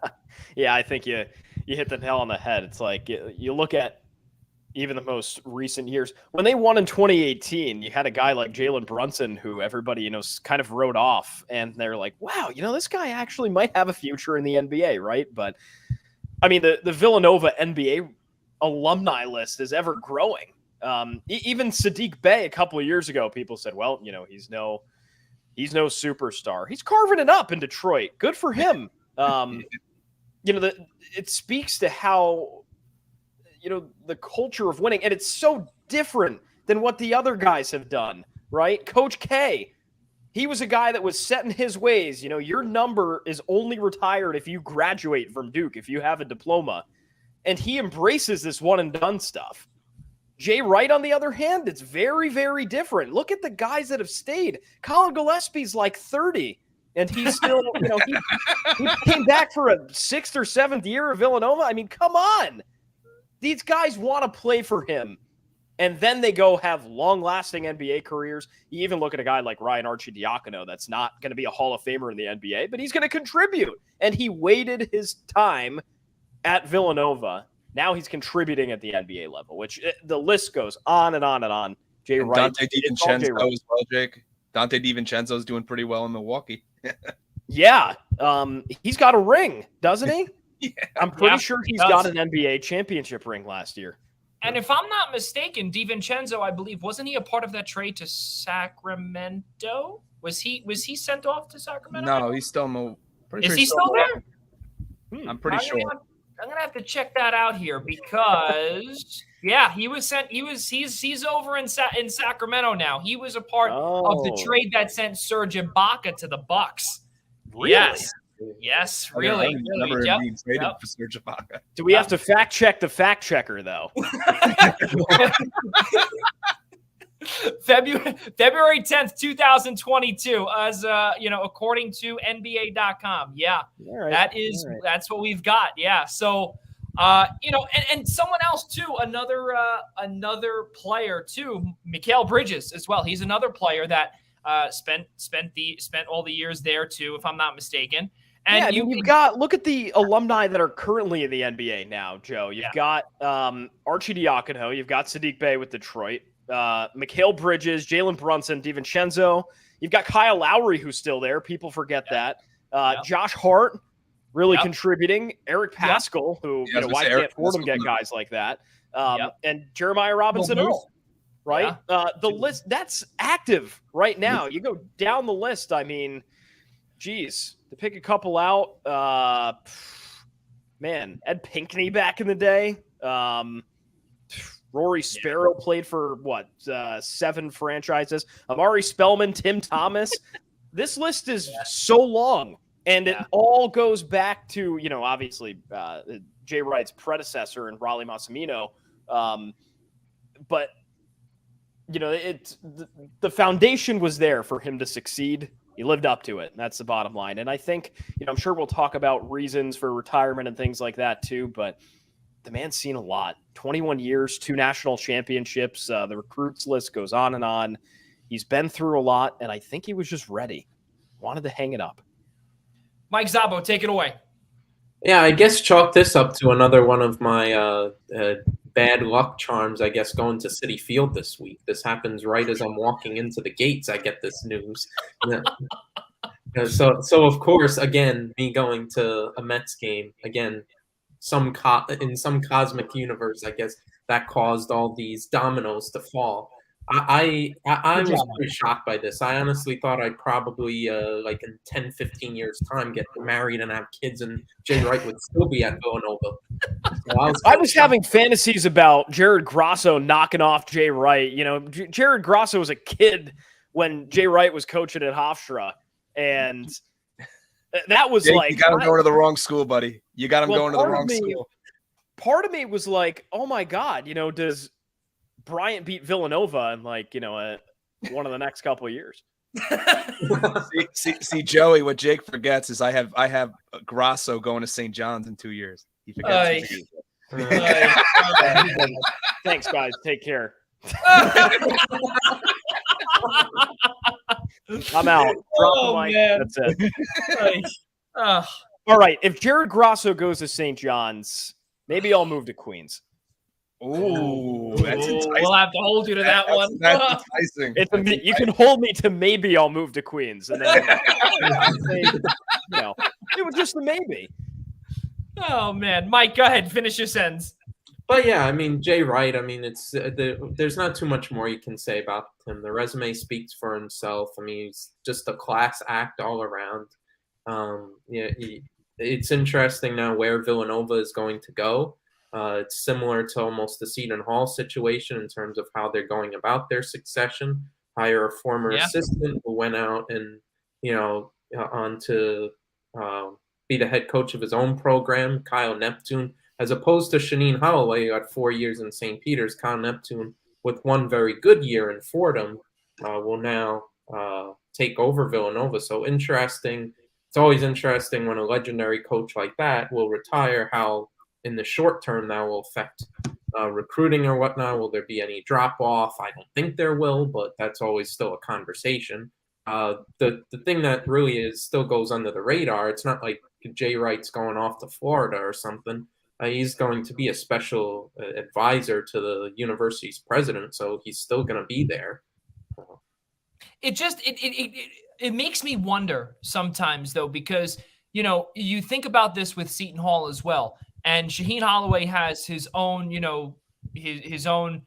Yeah, I think you hit the nail on the head. It's like you look at even the most recent years. When they won in 2018, you had a guy like Jalen Brunson who everybody, kind of wrote off. And they're like, wow, this guy actually might have a future in the NBA, right? But, I mean, the Villanova NBA alumni list is ever growing. Even Sadiq Bey a couple of years ago, people said, well, he's no superstar. He's carving it up in Detroit. Good for him. It speaks to how, the culture of winning, and it's so different than what the other guys have done, right? Coach K, he was a guy that was set in his ways. Your number is only retired if you graduate from Duke, if you have a diploma. And he embraces this one and done stuff. Jay Wright, on the other hand, it's very, very different. Look at the guys that have stayed. Colin Gillespie's like 30, and he's still, he came back for a 6th or 7th year of Villanova. I mean, come on. These guys want to play for him, and then they go have long-lasting NBA careers. You even look at a guy like Ryan Arcidiacono that's not going to be a Hall of Famer in the NBA, but he's going to contribute, and he waited his time at Villanova. Now he's contributing at the NBA level, which the list goes on and on and on. Jay Wright. Dante DiVincenzo as well, Jake. Dante DiVincenzo is doing pretty well in Milwaukee. Yeah. He's got a ring, doesn't he? Yeah. I'm pretty sure he's got an NBA championship ring last year. And if I'm not mistaken, DiVincenzo, I believe, wasn't he a part of that trade to Sacramento? Was he sent off to Sacramento? No, he's still Is he still there? I'm pretty sure. I'm gonna have to check that out here because he was sent. He's over in Sacramento now. He was a part of the trade that sent Serge Ibaka to the Bucks. Really? Yes, really. Yep. For Serge Ibaka. Do we have to fact check the fact checker though? February 10th, 2022, as according to NBA.com. Yeah, right. That's what we've got. Yeah. So, and someone else too, another player too, Mikhail Bridges as well. He's another player that spent all the years there too, if I'm not mistaken. And you've got, look at the alumni that are currently in the NBA now, Joe. You've got Arcidiacono, you've got Sadiq Bey with Detroit. Mikhail Bridges, Jalen Brunson, DiVincenzo. You've got Kyle Lowry, who's still there. People forget that. Josh Hart really contributing. Eric Paschal, who why can't Fordham get guys like that? And Jeremiah Robinson Earl, right? The list that's active right now. You go down the list. I mean, geez, to pick a couple out. Man, Ed Pinckney back in the day. Rory Sparrow played for 7 franchises. Amari Spellman, Tim Thomas. This list is so long, and it all goes back to obviously Jay Wright's predecessor and Raleigh Massimino. But the foundation was there for him to succeed. He lived up to it. And that's the bottom line. And I think I'm sure we'll talk about reasons for retirement and things like that too. But the man's seen a lot. 21 years, 2 national championships. The recruits list goes on and on. He's been through a lot, and I think he was just ready. Wanted to hang it up. Mike Szabo, take it away. Yeah, I guess chalk this up to another one of my bad luck charms, I guess, going to Citi Field this week. This happens right as I'm walking into the gates. I get this news. Yeah. So of course, again, me going to a Mets game, again, in some cosmic universe, I guess, that caused all these dominoes to fall. I was pretty shocked by this. I honestly thought I'd probably, like in 10, 15 years' time, get married and have kids, and Jay Wright would still be at Villanova. So I was having fantasies about Jared Grosso knocking off Jay Wright. You know, Jared Grosso was a kid when Jay Wright was coaching at Hofstra, and that was Jake, like, you got him going to the wrong school, buddy. You got him going to the wrong school. Part of me was like, oh my God, you know, does Bryant beat Villanova in like, you know, one of the next couple of years? see, Joey, what Jake forgets is I have Grosso going to St. John's in 2 years. He forgets. Thanks, guys. Take care. I'm out. Drop the mic. Man. That's it. All right. If Jared Grosso goes to St. John's, maybe I'll move to Queens. Ooh, that's enticing. We'll have to hold you to that one. That's enticing. You can hold me to maybe I'll move to Queens, and then say, you know, it was just a maybe. Oh man, Mike, go ahead, finish your sentence. But yeah, I mean, Jay Wright, I mean, there's not too much more you can say about him. The resume speaks for himself. I mean, he's just a class act all around. Yeah, it's interesting now where Villanova is going to go. It's similar to almost the Seton Hall situation in terms of how they're going about their succession. Hire a former assistant who went out and, you know, on to be the head coach of his own program, Kyle Neptune, as opposed to Shanine Holloway, who had 4 years in St. Peter's. Kyle Neptune, with one very good year in Fordham, will now take over Villanova. So interesting. It's always interesting when a legendary coach like that will retire, how in the short term that will affect recruiting or whatnot. Will there be any drop off? I don't think there will, but that's always still a conversation. The thing that really still goes under the radar, it's not like Jay Wright's going off to Florida or something. He's going to be a special advisor to the university's president, so he's still going to be there. It makes me wonder sometimes, though, because, you know, you think about this with Seton Hall as well, and Shaheen Holloway has his own, you know, his own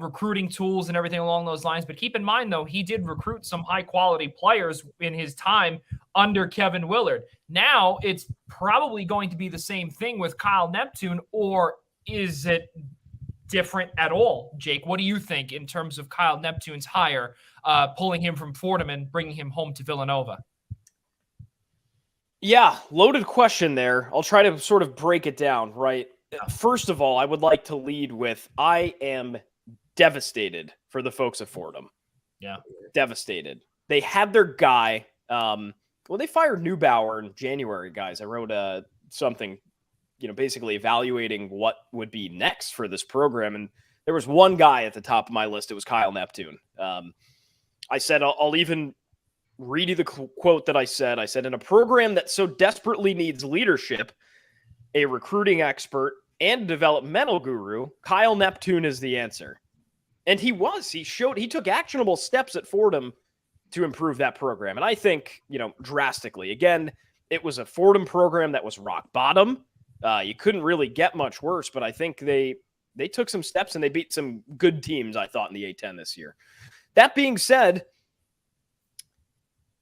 recruiting tools and everything along those lines. But keep in mind, though, he did recruit some high-quality players in his time under Kevin Willard. Now it's probably going to be the same thing with Kyle Neptune, or is it different at all? Jake, what do you think in terms of Kyle Neptune's hire, pulling him from Fordham and bringing him home to Villanova? Yeah, loaded question there. I'll try to sort of break it down, right? First of all, I would like to lead with, I am devastated for the folks at Fordham. Yeah. Devastated. They had their guy. Well, they fired Neubauer in January, guys. I wrote something, you know, basically evaluating what would be next for this program. And there was one guy at the top of my list. It was Kyle Neptune. I said, I'll even read you the quote that I said. I said, in a program that so desperately needs leadership, a recruiting expert, and a developmental guru, Kyle Neptune is the answer. And he was. He took actionable steps at Fordham to improve that program. And I think, you know, drastically. Again, it was a Fordham program that was rock bottom. You couldn't really get much worse, but I think they took some steps and they beat some good teams, I thought, in the A-10 this year. That being said,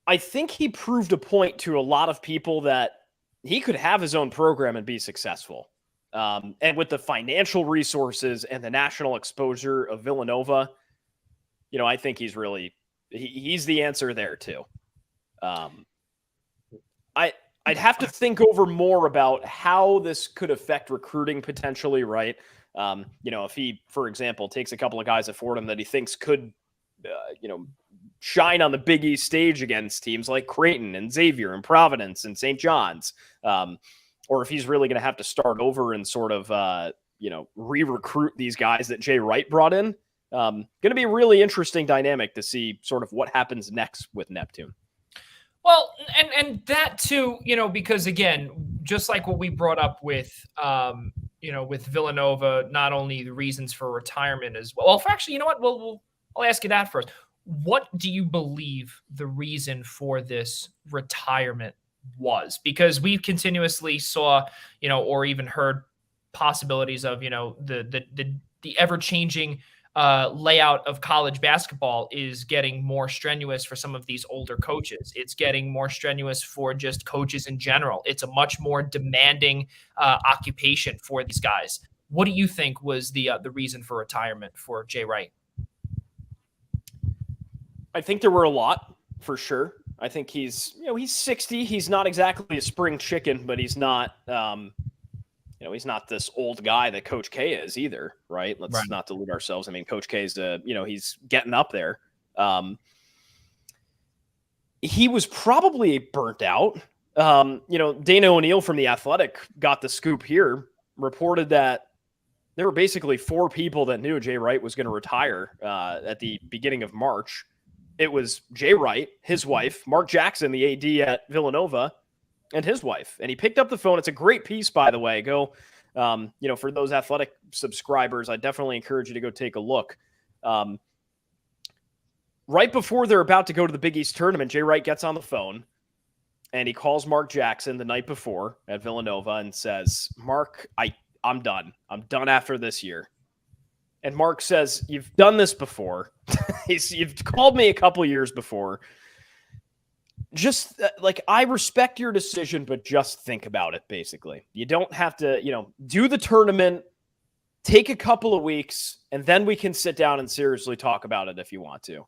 I think he proved a point to a lot of people that he could have his own program and be successful. And with the financial resources and the national exposure of Villanova, you know, I think he's the answer there too. I'd have to think over more about how this could affect recruiting potentially, right? You know, if he, for example, takes a couple of guys at Fordham that he thinks could, you know, shine on the Big East stage against teams like Creighton and Xavier and Providence and St. John's, or if he's really going to have to start over and sort of, re-recruit these guys that Jay Wright brought in. Going to be a really interesting dynamic to see sort of what happens next with Neptune. Well, and that too, because again, just like what we brought up with, with Villanova, not only the reasons for retirement as well. Well, actually, you know what? I'll ask you that first. What do you believe the reason for this retirement was? Because we continuously saw, or even heard possibilities of, the ever-changing layout of college basketball is getting more strenuous for some of these older coaches. It's getting more strenuous for just coaches in general. It's a much more demanding occupation for these guys. What do you think was the reason for retirement for Jay Wright? I think there were a lot, for sure. I think he's 60. He's not exactly a spring chicken, but he's not, he's not this old guy that Coach K is either, right? Let's not delude ourselves. I mean, Coach K is, he's getting up there. He was probably burnt out. Dana O'Neill from The Athletic got the scoop here, reported that there were basically 4 people that knew Jay Wright was going to retire at the beginning of March. It was Jay Wright, his wife, Mark Jackson, the AD at Villanova, and his wife. And he picked up the phone. It's a great piece, by the way. Go, for those Athletic subscribers, I definitely encourage you to go take a look. Right before they're about to go to the Big East tournament, Jay Wright gets on the phone and he calls Mark Jackson the night before at Villanova and says, Mark, I'm done. I'm done after this year. And Mark says, you've done this before. You've called me a couple years before. Just I respect your decision, but just think about it, basically. You don't have to, do the tournament, take a couple of weeks, and then we can sit down and seriously talk about it if you want to.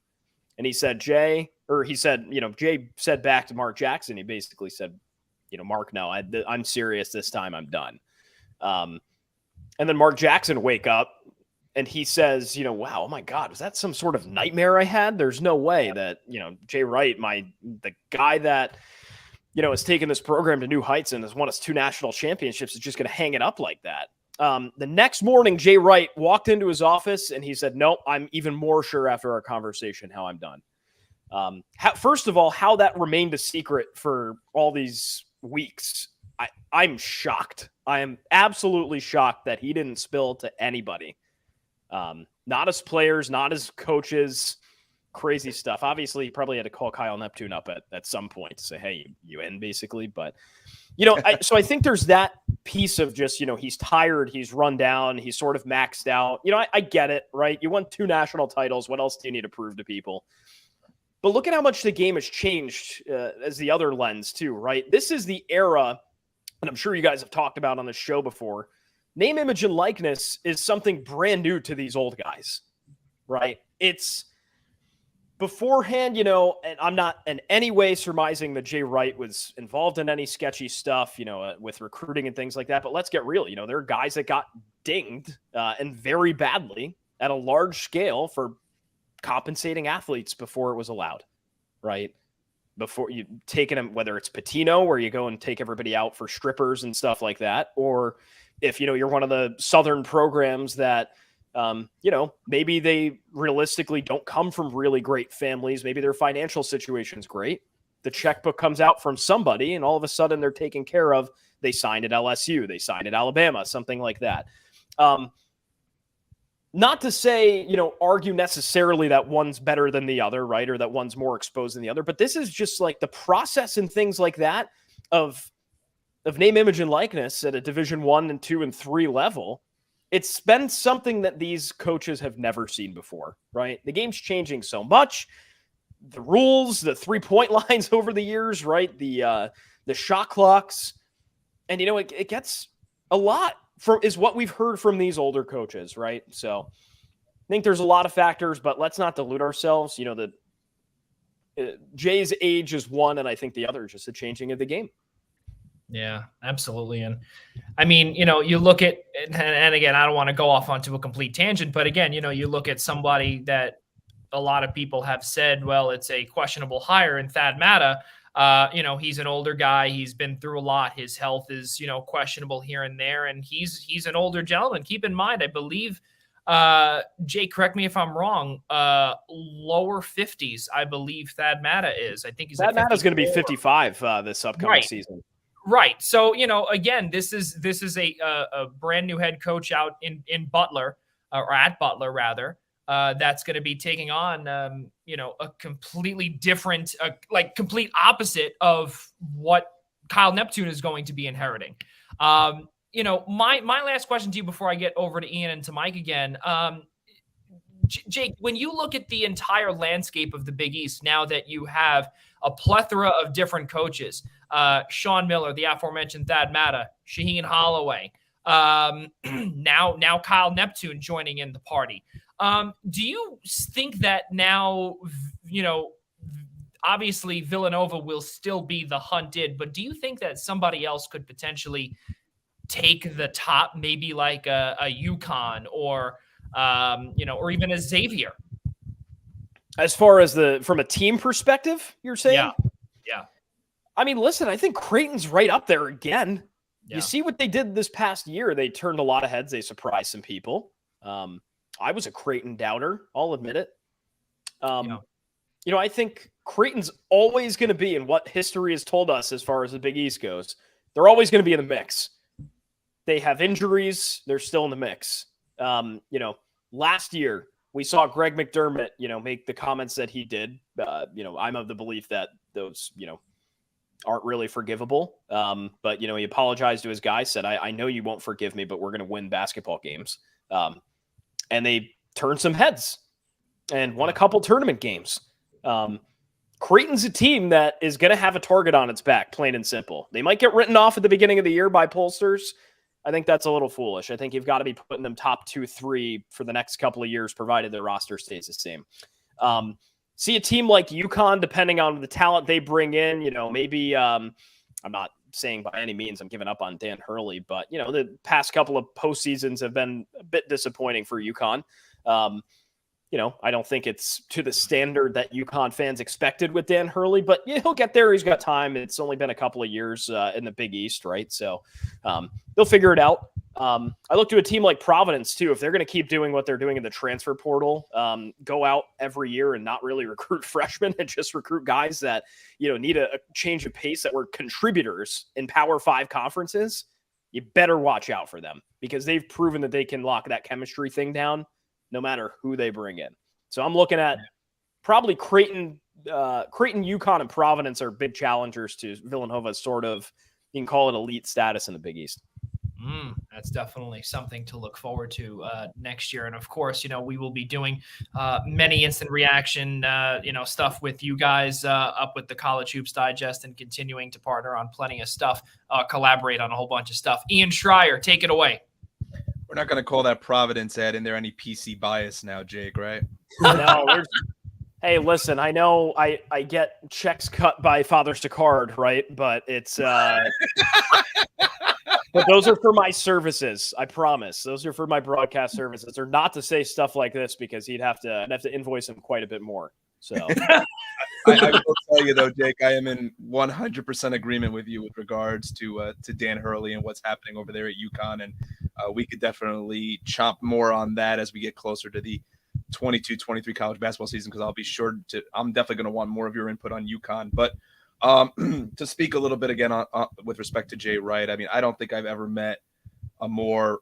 And he said, Jay said back to Mark Jackson, he basically said, Mark, no, I'm serious this time. I'm done. And then Mark Jackson wake up and he says, wow, oh my God, was that some sort of nightmare I had? There's no way that, Jay Wright, the guy that, has taken this program to new heights and has won us 2 national championships is just going to hang it up like that. The next morning, Jay Wright walked into his office and he said, nope, I'm even more sure after our conversation how I'm done. First of all, how that remained a secret for all these weeks, I'm shocked. I am absolutely shocked that he didn't spill to anybody. Not as players, not as coaches, crazy stuff. Obviously, he probably had to call Kyle Neptune up at some point to say, hey, you in, basically. But, so I think there's that piece of just, he's tired, he's run down, he's sort of maxed out. I get it, right? You won 2 national titles. What else do you need to prove to people? But look at how much the game has changed as the other lens too, right? This is the era, and I'm sure you guys have talked about on the show before, name, image, and likeness is something brand new to these old guys, right? It's beforehand, and I'm not in any way surmising that Jay Wright was involved in any sketchy stuff, with recruiting and things like that. But let's get real. There are guys that got dinged and very badly at a large scale for compensating athletes before it was allowed, right? Before you taking them, whether it's Patino, where you go and take everybody out for strippers and stuff like that, or if, you're one of the Southern programs that, maybe they realistically don't come from really great families. Maybe their financial situation's great. The checkbook comes out from somebody and all of a sudden they're taken care of. They signed at LSU. They signed at Alabama, something like that. Not to say, argue necessarily that one's better than the other, right? Or that one's more exposed than the other. But this is just like the process and things like that of name, image, and likeness at a Division 1 and 2 and 3 level. It's been something that these coaches have never seen before, right? The game's changing so much. The rules, the 3-point lines over the years, right? The shot clocks. And, it gets a lot is what we've heard from these older coaches, right? So I think there's a lot of factors, but let's not delude ourselves. Jay's age is one, and I think the other is just a changing of the game. Yeah, absolutely. And I mean, you look at, and again, I don't want to go off onto a complete tangent, but again, you look at somebody that a lot of people have said, well, it's a questionable hire in Thad Matta. He's an older guy. He's been through a lot. His health is, questionable here and there. And he's an older gentleman. Keep in mind, I believe, Jake, correct me if I'm wrong, lower 50s, I believe Thad Matta is. I think he's Thad Matta's going to be 55 this upcoming season. Right. So, again, this is a brand new head coach out in Butler, or at Butler rather, that's going to be taking on, a completely different, complete opposite of what Kyle Neptune is going to be inheriting. My last question to you before I get over to Ian and to Mike again, Jake, when you look at the entire landscape of the Big East, now that you have a plethora of different coaches, Sean Miller, the aforementioned Thad Matta, Shaheen Holloway, now Kyle Neptune joining in the party. Do you think that now, obviously Villanova will still be the hunted, but do you think that somebody else could potentially take the top, maybe like a UConn or even a Xavier? As far as from a team perspective, you're saying? Yeah. I mean, listen, I think Creighton's right up there again. Yeah. You see what they did this past year. They turned a lot of heads. They surprised some people. I was a Creighton doubter. I'll admit it. I think Creighton's always going to be, in what history has told us as far as the Big East goes, they're always going to be in the mix. They have injuries. They're still in the mix. Last year we saw Greg McDermott, make the comments that he did. I'm of the belief that those, aren't really forgivable. But he apologized to his guy, said, I know you won't forgive me, but we're going to win basketball games. And they turned some heads and won a couple tournament games. Creighton's a team that is going to have a target on its back, plain and simple. They might get written off at the beginning of the year by pollsters. I think that's a little foolish. I think you've got to be putting them top 2-3 for the next couple of years, provided their roster stays the same. See a team like UConn, depending on the talent they bring in, maybe I'm not saying by any means I'm giving up on Dan Hurley, but, the past couple of postseasons have been a bit disappointing for UConn. I don't think it's to the standard that UConn fans expected with Dan Hurley, but he'll get there. He's got time. It's only been a couple of years in the Big East, right? So they'll figure it out. I look to a team like Providence, too. If they're going to keep doing what they're doing in the transfer portal, go out every year and not really recruit freshmen and just recruit guys that, need a change of pace, that were contributors in Power 5 conferences, you better watch out for them, because they've proven that they can lock that chemistry thing down no matter who they bring in. So I'm looking at probably Creighton, UConn, and Providence are big challengers to Villanova's sort of, you can call it elite status in the Big East. That's definitely something to look forward to next year. And of course, we will be doing many instant reaction, stuff with you guys up with the College Hoops Digest, and continuing to partner on plenty of stuff, collaborate on a whole bunch of stuff. Ian Schraier, take it away. We're not going to call that Providence ad in there any PC bias now, Jake, right? No. Hey, listen, I know I get checks cut by Father Sicard, right? But it's but those are for my services. I promise. Those are for my broadcast services. They're not to say stuff like this, because I'd have to invoice him quite a bit more. So I will tell you though, Jake, I am in 100% agreement with you with regards to Dan Hurley and what's happening over there at UConn, and we could definitely chomp more on that as we get closer to the 22-23 college basketball season, because I'm definitely going to want more of your input on UConn. But to speak a little bit again on with respect to Jay Wright, I mean, I don't think I've ever met a more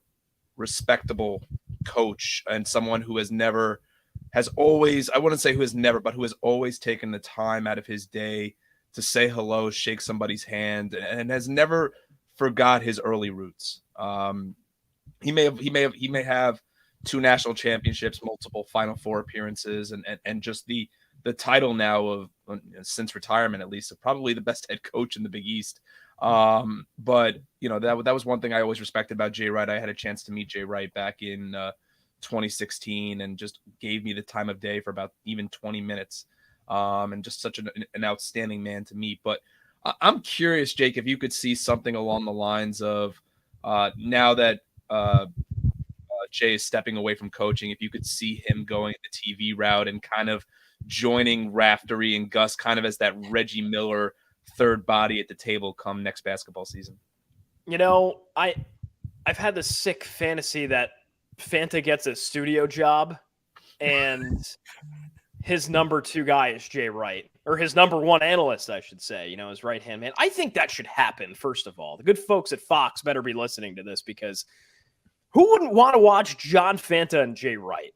respectable coach, and someone who has always taken the time out of his day to say hello, shake somebody's hand, and has never forgot his early roots. He may have 2 national championships, multiple Final Four appearances, and just the title now of, since retirement at least, of probably the best head coach in the Big East. But that was one thing I always respected about Jay Wright. I had a chance to meet Jay Wright back in 2016, and just gave me the time of day for about even 20 minutes. And just such an outstanding man to meet. But I'm curious, Jake, if you could see something along the lines of now that Jay is stepping away from coaching, if you could see him going the TV route and kind of joining Raftery and Gus kind of as that Reggie Miller third body at the table come next basketball season. You know, I've had this sick fantasy that Fanta gets a studio job and his number 2 guy is Jay Wright, or his number 1 analyst, I should say, his right-hand man. I think that should happen, first of all. The good folks at Fox better be listening to this, because who wouldn't want to watch John Fanta and Jay Wright?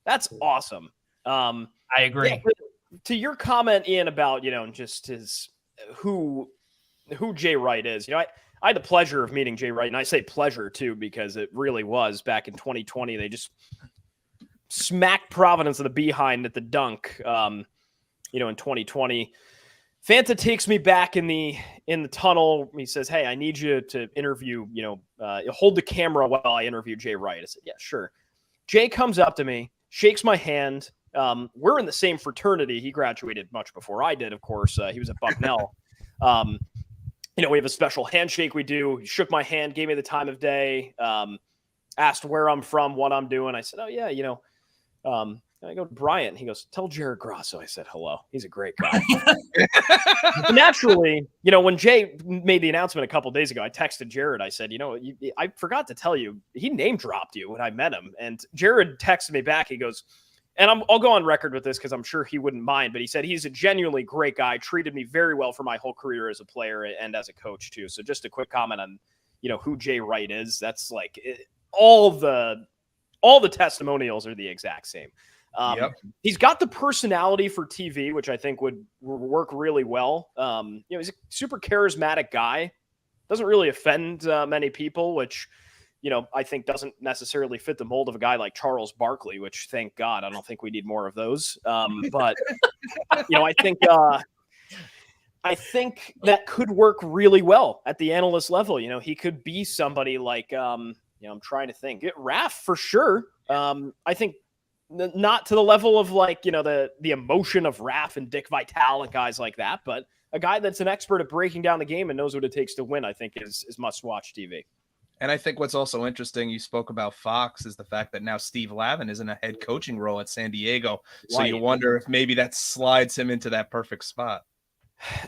That's awesome. I agree. Yeah, to your comment, Ian, about, just who Jay Wright is, I had the pleasure of meeting Jay Wright, and I say pleasure too, because it really was back in 2020. They just smacked Providence in the behind at the dunk, in 2020. Fanta takes me back in the tunnel. He says, "Hey, I need you to interview, hold the camera while I interview Jay Wright." I said, "Yeah, sure." Jay comes up to me, shakes my hand. We're in the same fraternity. He graduated much before I did, of course. He was at Bucknell. We have a special handshake we do. He shook my hand, gave me the time of day, asked where I'm from, what I'm doing. I said, "Oh, yeah, I go to Bryant." He goes, "Tell Jared Grasso I said hello. He's a great guy." Naturally, when Jay made the announcement a couple days ago, I texted Jared. I said, I forgot to tell you, he name dropped you when I met him. And Jared texted me back. He goes, and I'll go on record with this because I'm sure he wouldn't mind, but he said he's a genuinely great guy, treated me very well for my whole career as a player and as a coach too. So just a quick comment on, who Jay Wright is. That's like all the testimonials are the exact same. Yep. He's got the personality for TV, which I think would work really well. He's a super charismatic guy, doesn't really offend many people, which, I think doesn't necessarily fit the mold of a guy like Charles Barkley, which, thank God, I don't think we need more of those. But I think that could work really well at the analyst level. He could be somebody like, I'm trying to think, Raph for sure. I think not to the level of the emotion of Raph and Dick Vitale and guys like that, but a guy that's an expert at breaking down the game and knows what it takes to win, I think is must-watch TV. And I think what's also interesting, you spoke about Fox, is the fact that now Steve Lavin is in a head coaching role at San Diego. So you wonder if maybe that slides him into that perfect spot.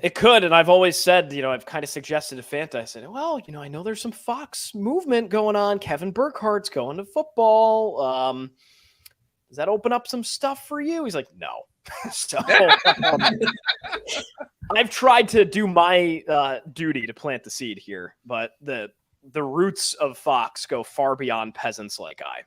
It could, and I've always said, I've kind of suggested to Fanta, I said, well, I know there's some Fox movement going on. Kevin Burkhart's going to football. Does that open up some stuff for you? He's like, no. So I've tried to do my duty to plant the seed here, but the roots of Fox go far beyond peasants like I.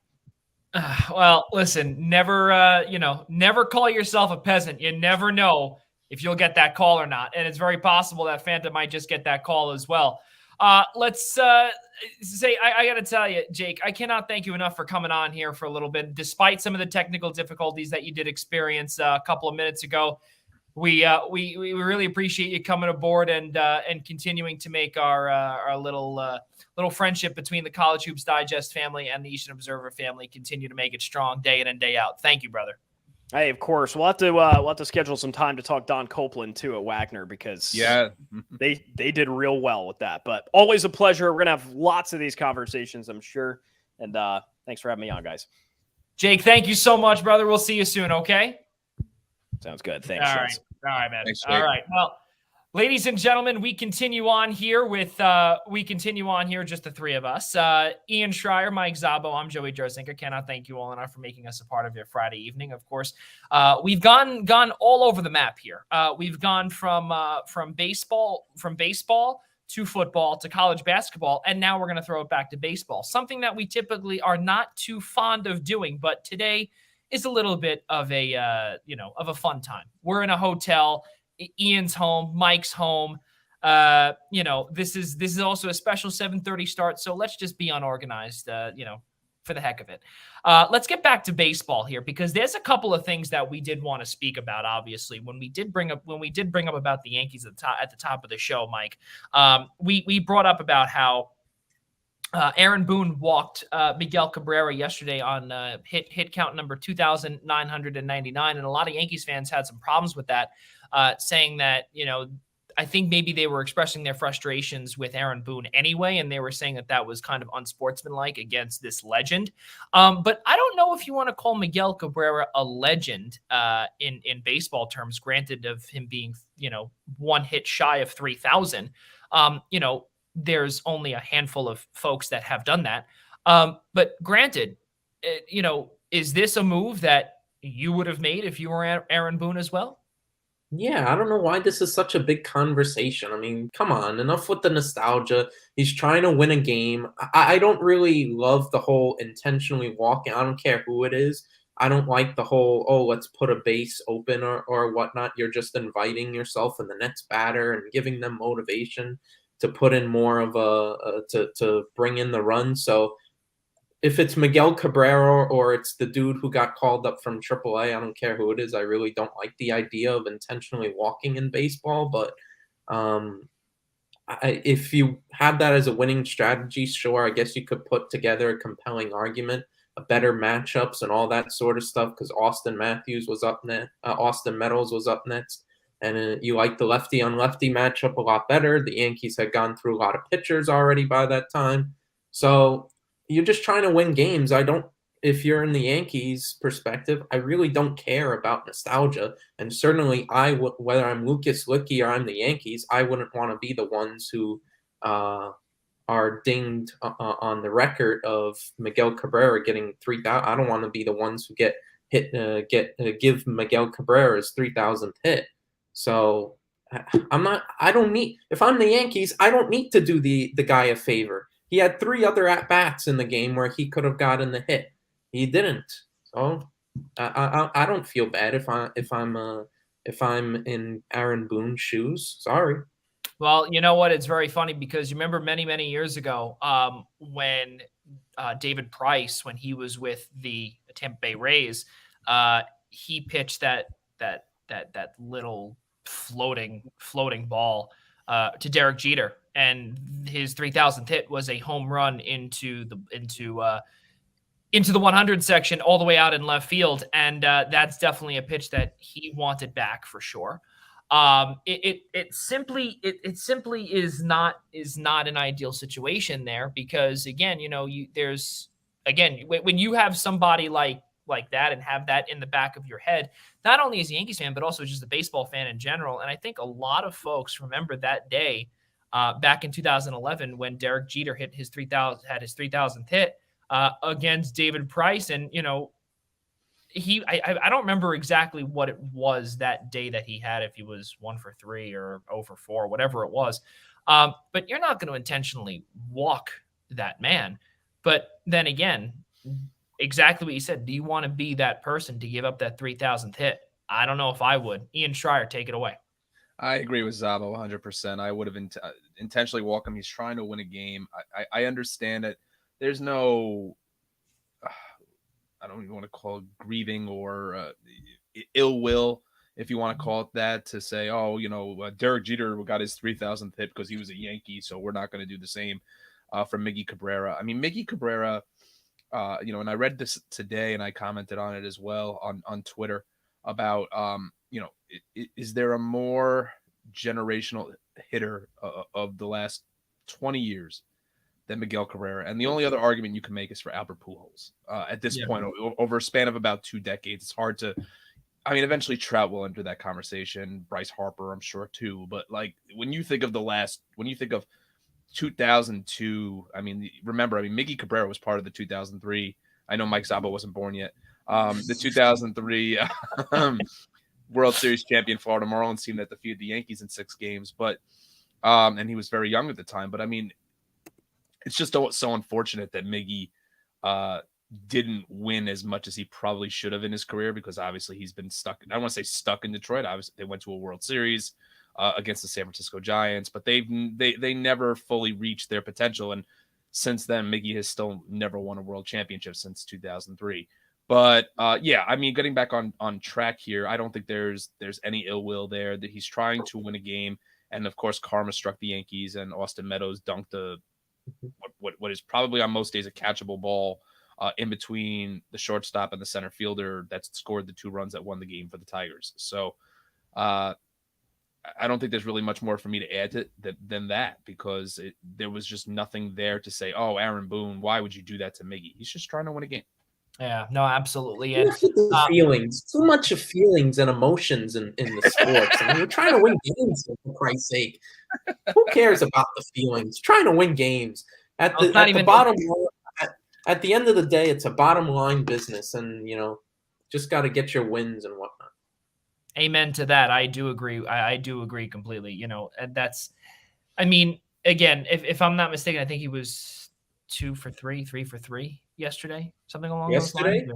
Well, listen, never call yourself a peasant. You never know if you'll get that call or not. And it's very possible that Fanta might just get that call as well. Let's say, I got to tell you, Jake, I cannot thank you enough for coming on here for a little bit, despite some of the technical difficulties that you did experience a couple of minutes ago. We really appreciate you coming aboard and continuing to make our little friendship between the College Hoops Digest family and the Eastern Observer family continue to make it strong day in and day out. Thank you, brother. Hey, of course. We'll have to schedule some time to talk Don Copeland too at Wagner, because they did real well with that. But always a pleasure. We're gonna have lots of these conversations, I'm sure. And thanks for having me on, guys. Jake, thank you so much, brother. We'll see you soon. Okay. Sounds good. Thanks. All right, man. Thanks, all right. Well, ladies and gentlemen, we continue on here just the three of us. Ian Schraier, Mike Szabo, I'm Joey Jarzynka. Cannot thank you all enough for making us a part of your Friday evening. Of course, we've gone all over the map here. We've gone from baseball to football to college basketball, and now we're going to throw it back to baseball. Something that we typically are not too fond of doing, but today is a little bit of a fun time. We're in a hotel. Ian's home, Mike's home. This is also a special 7:30 start, so let's just be unorganized, for the heck of it. Let's get back to baseball here, because there's a couple of things that we did want to speak about. Obviously, when we did bring up about the Yankees at the top of the show, Mike, we brought up about how Aaron Boone walked Miguel Cabrera yesterday on hit count number 2,999, and a lot of Yankees fans had some problems with that, saying that I think maybe they were expressing their frustrations with Aaron Boone anyway, and they were saying that that was kind of unsportsmanlike against this legend. But I don't know if you want to call Miguel Cabrera a legend in baseball terms, granted of him being, one hit shy of 3,000. There's only a handful of folks that have done that. But granted, is this a move that you would have made if you were Aaron Boone as well? Yeah, I don't know why this is such a big conversation. I mean, come on, enough with the nostalgia. He's trying to win a game. I don't really love the whole intentionally walking. I don't care who it is. I don't like the whole, oh, let's put a base open or whatnot. You're just inviting yourself and the next batter and giving them motivation to put in more of to bring in the run. So if it's Miguel Cabrera or it's the dude who got called up from AAA, I don't care who it is. I really don't like the idea of intentionally walking in baseball. But if you had that as a winning strategy, sure, I guess you could put together a compelling argument, a better matchups and all that sort of stuff. Because Austin Meadows was up next, and you like the lefty on lefty matchup a lot better. The Yankees had gone through a lot of pitchers already by that time, so you're just trying to win games. If you're in the Yankees perspective, I really don't care about nostalgia. And certainly whether I'm Lucas Luetge or I'm the Yankees, I wouldn't want to be the ones who are dinged on the record of Miguel Cabrera getting 3,000. I don't want to be the ones who get hit, give Miguel Cabrera his 3,000th hit. So if I'm the Yankees, I don't need to do the guy a favor. He had 3 other at-bats in the game where he could have gotten the hit. He didn't. So I don't feel bad if I'm in Aaron Boone's shoes. Sorry. Well, you know what? It's very funny because you remember many, many years ago when David Price, when he was with the Tampa Bay Rays, he pitched that little floating ball to Derek Jeter, and his 3,000th hit was a home run into the 100 section all the way out in left field, and that's definitely a pitch that he wanted back for sure. It simply is not an ideal situation there because again, when you have somebody like that and have that in the back of your head, not only as a Yankees fan, but also just a baseball fan in general. And I think a lot of folks remember that day back in 2011 when Derek Jeter had his 3,000th hit against David Price. And, I don't remember exactly what it was that day that he had, if he was 1 for 3 or 0 for 4, whatever it was. But you're not going to intentionally walk that man. But then again, exactly what you said. Do you want to be that person to give up that 3,000th hit? I don't know if I would. Ian Schraier, take it away. I agree with Zabo 100%. I would have intentionally walked him. He's trying to win a game. I understand it. There's no, I don't even want to call it grieving or ill will, if you want to call it that, to say, Derek Jeter got his 3,000th hit because he was a Yankee, so we're not going to do the same for Miggy Cabrera. I mean, Miggy Cabrera, and I read this today and I commented on it as well on Twitter about, is there a more generational hitter of the last 20 years than Miguel Cabrera? And the only other argument you can make is for Albert Pujols. At this point, over a span of about 2 decades, it's hard to, eventually Trout will enter that conversation. Bryce Harper, I'm sure too. But when you think of 2002, remember, Miggy Cabrera was part of the 2003. I know Mike Zabo wasn't born yet. The 2003 World Series champion Florida Marlins team that defeated the Yankees in 6 games. But and he was very young at the time. But it's just so unfortunate that Miggy didn't win as much as he probably should have in his career, because obviously he's been stuck. I don't want to say stuck in Detroit. Obviously, they went to a World Series against the San Francisco Giants, but they never fully reached their potential. And since then, Miggy has still never won a world championship since 2003. But getting back on track here, I don't think there's any ill will there. That he's trying to win a game, and of course, karma struck the Yankees, and Austin Meadows dunked what is probably on most days a catchable ball in between the shortstop and the center fielder that scored the 2 runs that won the game for the Tigers. So I don't think there's really much more for me to add to than that, because there was just nothing there to say, oh, Aaron Boone, why would you do that to Miggy? He's just trying to win a game. Yeah, no, absolutely. And feelings, too much of feelings and emotions in the sports. I mean, we're trying to win games, for Christ's sake. Who cares about the feelings? Trying to win games. At the bottom line, at the end of the day, it's a bottom line business, and just got to get your wins and whatnot. Amen to that. I do agree. I do agree completely. And that's, I mean, again, if I'm not mistaken, I think he was 2 for 3, 3 for 3 yesterday, something along those lines.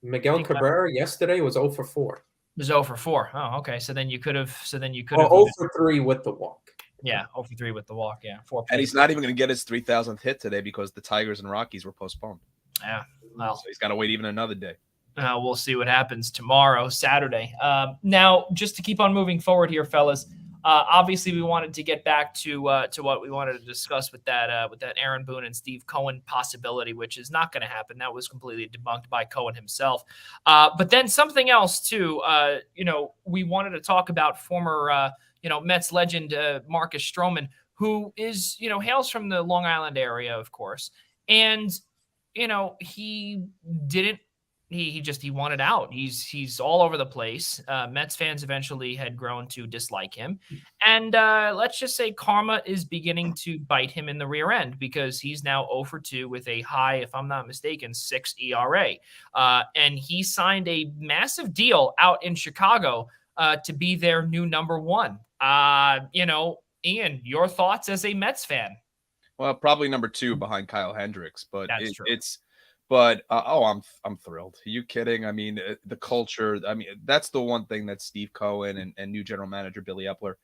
Miguel Cabrera yesterday was 0 for 4. It was 0 for 4. Oh, okay. So then you could have. 0 for 3 with the walk. Yeah, 0 for 3 with the walk. Yeah, 4. And he's not even going to get his 3,000th hit today because the Tigers and Rockies were postponed. Yeah, well, so he's got to wait even another day. We'll see what happens tomorrow, Saturday. Now, just to keep on moving forward here, fellas. Obviously, we wanted to get back to what we wanted to discuss with that Aaron Boone and Steve Cohen possibility, which is not going to happen. That was completely debunked by Cohen himself. But then something else too. We wanted to talk about former Mets legend Marcus Strowman, who is hails from the Long Island area, of course, and he didn't. He wanted out. He's all over the place. Mets fans eventually had grown to dislike him. And let's just say karma is beginning to bite him in the rear end, because he's now 0 for 2 with a high, if I'm not mistaken, 6 ERA. And he signed a massive deal out in Chicago to be their new number 1. Ian, your thoughts as a Mets fan? Well, probably number 2 behind Kyle Hendricks, but it's But I'm thrilled. Are you kidding? I mean, the culture. I mean, that's the one thing that Steve Cohen and new general manager Billy Epler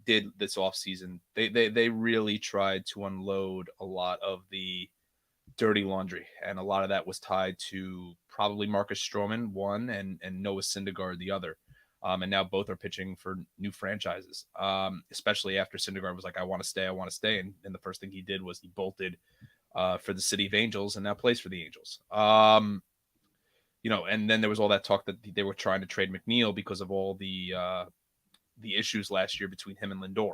did this offseason. They really tried to unload a lot of the dirty laundry, and a lot of that was tied to probably Marcus Stroman, one, and Noah Syndergaard, the other. And now both are pitching for new franchises, especially after Syndergaard was like, I want to stay. And the first thing he did was he bolted for the City of Angels and now plays for the Angels. And then there was all that talk that they were trying to trade McNeil because of all the issues last year between him and Lindor.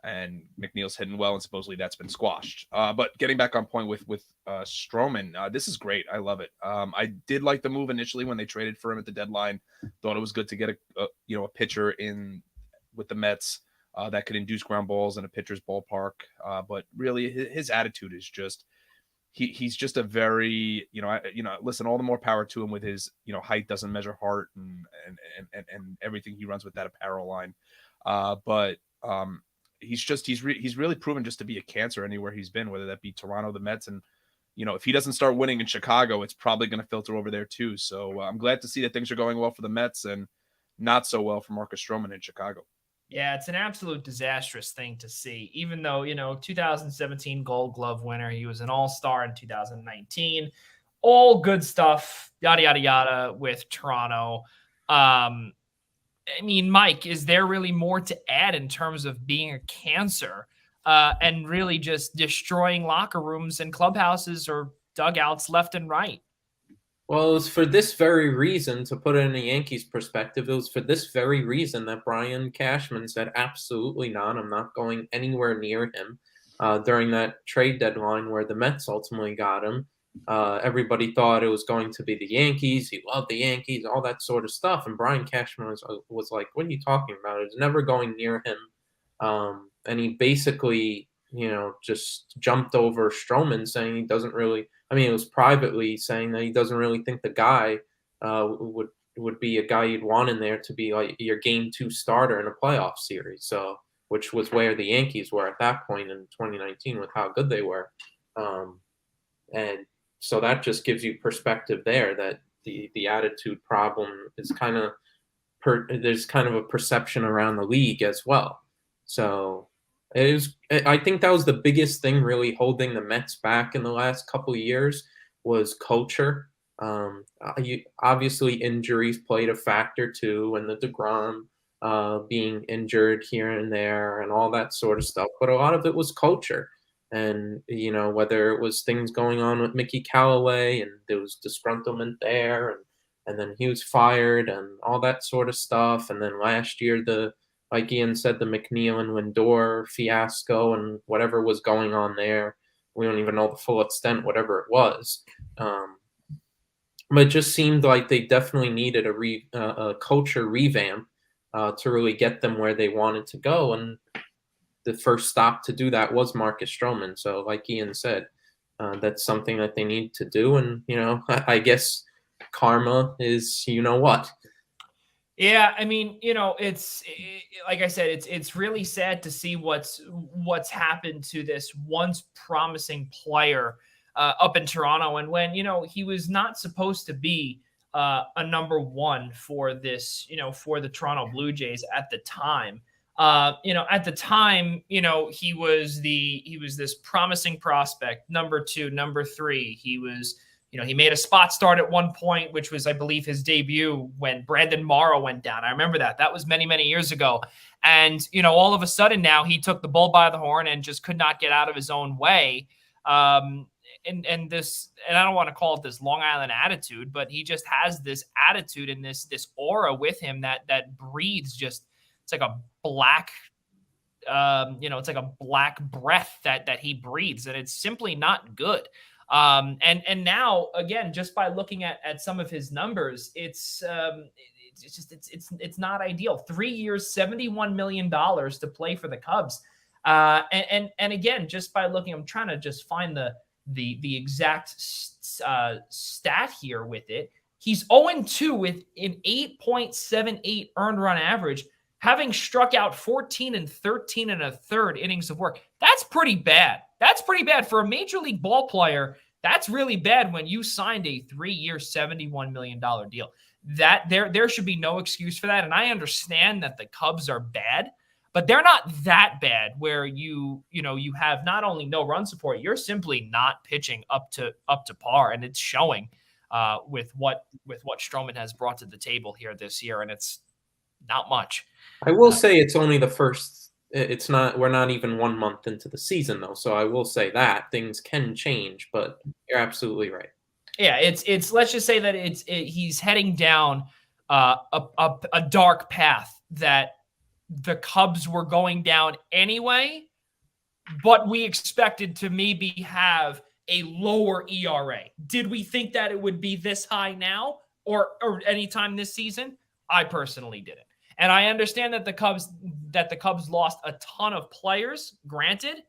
And McNeil's hitting well, and supposedly that's been squashed. But getting back on point with Strowman, this is great. I love it. I did like the move initially when they traded for him at the deadline. Thought it was good to get a pitcher in with the Mets that could induce ground balls in a pitcher's ballpark. But really, his attitude is just he's just a very listen. All the more power to him with his height doesn't measure heart and everything he runs with that apparel line. But he's really proven just to be a cancer anywhere he's been, whether that be Toronto, the Mets, and if he doesn't start winning in Chicago, it's probably going to filter over there too. So I'm glad to see that things are going well for the Mets and not so well for Marcus Stroman in Chicago. Yeah, it's an absolute disastrous thing to see, even though, 2017 Gold Glove winner, he was an all-star in 2019, all good stuff, yada, yada, yada with Toronto. I mean, Mike, is there really more to add in terms of being a cancer and really just destroying locker rooms and clubhouses or dugouts left and right? Well, it was for this very reason, to put it in the Yankees' perspective, it was for this very reason that Brian Cashman said, absolutely not, I'm not going anywhere near him during that trade deadline where the Mets ultimately got him. Everybody thought it was going to be the Yankees. He loved the Yankees, all that sort of stuff. And Brian Cashman was like, what are you talking about? It's never going near him. And he basically, just jumped over Strowman, saying he doesn't really – it was privately saying that he doesn't really think the guy would be a guy you'd want in there to be like your game 2 starter in a playoff series. So, which was where the Yankees were at that point in 2019 with how good they were. And so that just gives you perspective there that the attitude problem is kind of there's kind of a perception around the league as well. So I think that was the biggest thing really holding the Mets back in the last couple of years was culture. Obviously injuries played a factor too, and the DeGrom being injured here and there and all that sort of stuff. But a lot of it was culture. And, whether it was things going on with Mickey Callaway and there was disgruntlement there and then he was fired and all that sort of stuff. And then last year, the like Ian said, the McNeil and Lindor fiasco and whatever was going on there. We don't even know the full extent, whatever it was. But it just seemed like they definitely needed a culture revamp to really get them where they wanted to go. And the first stop to do that was Marcus Stroman. So like Ian said, that's something that they need to do. And, I guess karma is, what. Yeah, I mean, like I said, it's really sad to see what's happened to this once promising player up in Toronto, and when he was not supposed to be a number one for this, for the Toronto Blue Jays at the time. At the time, he was this promising prospect, number 2, number 3. He was. He made a spot start at one point, which was, I believe, his debut when Brandon Morrow went down. I remember that. That was many, many years ago. And, all of a sudden now he took the bull by the horn and just could not get out of his own way. And I don't want to call it this Long Island attitude, but he just has this attitude and this aura with him that breathes it's like a black, it's like a black breath that he breathes, and it's simply not good. And now again, just by looking at some of his numbers, it's not ideal. 3 years, $71 million to play for the Cubs. And again, just by looking, I'm trying to just find the exact stat here with it. He's 0-2 with an 8.78 earned run average, having struck out 14 and 13 and a third innings of work. That's pretty bad. That's pretty bad for a major league ball player. That's really bad when you signed a 3-year, $71 million deal. That there should be no excuse for that. And I understand that the Cubs are bad, but they're not that bad where you have not only no run support, you're simply not pitching up to par, and it's showing with what Strowman has brought to the table here this year, and it's not much. I will say it's only the first. It's not. We're not even 1 month into the season, though. So I will say that things can change, but you're absolutely right. Yeah, it's. Let's just say that he's heading down a dark path that the Cubs were going down anyway, but we expected to maybe have a lower ERA. Did we think that it would be this high now or anytime this season? I personally didn't. And I understand that the Cubs lost a ton of players. Granted,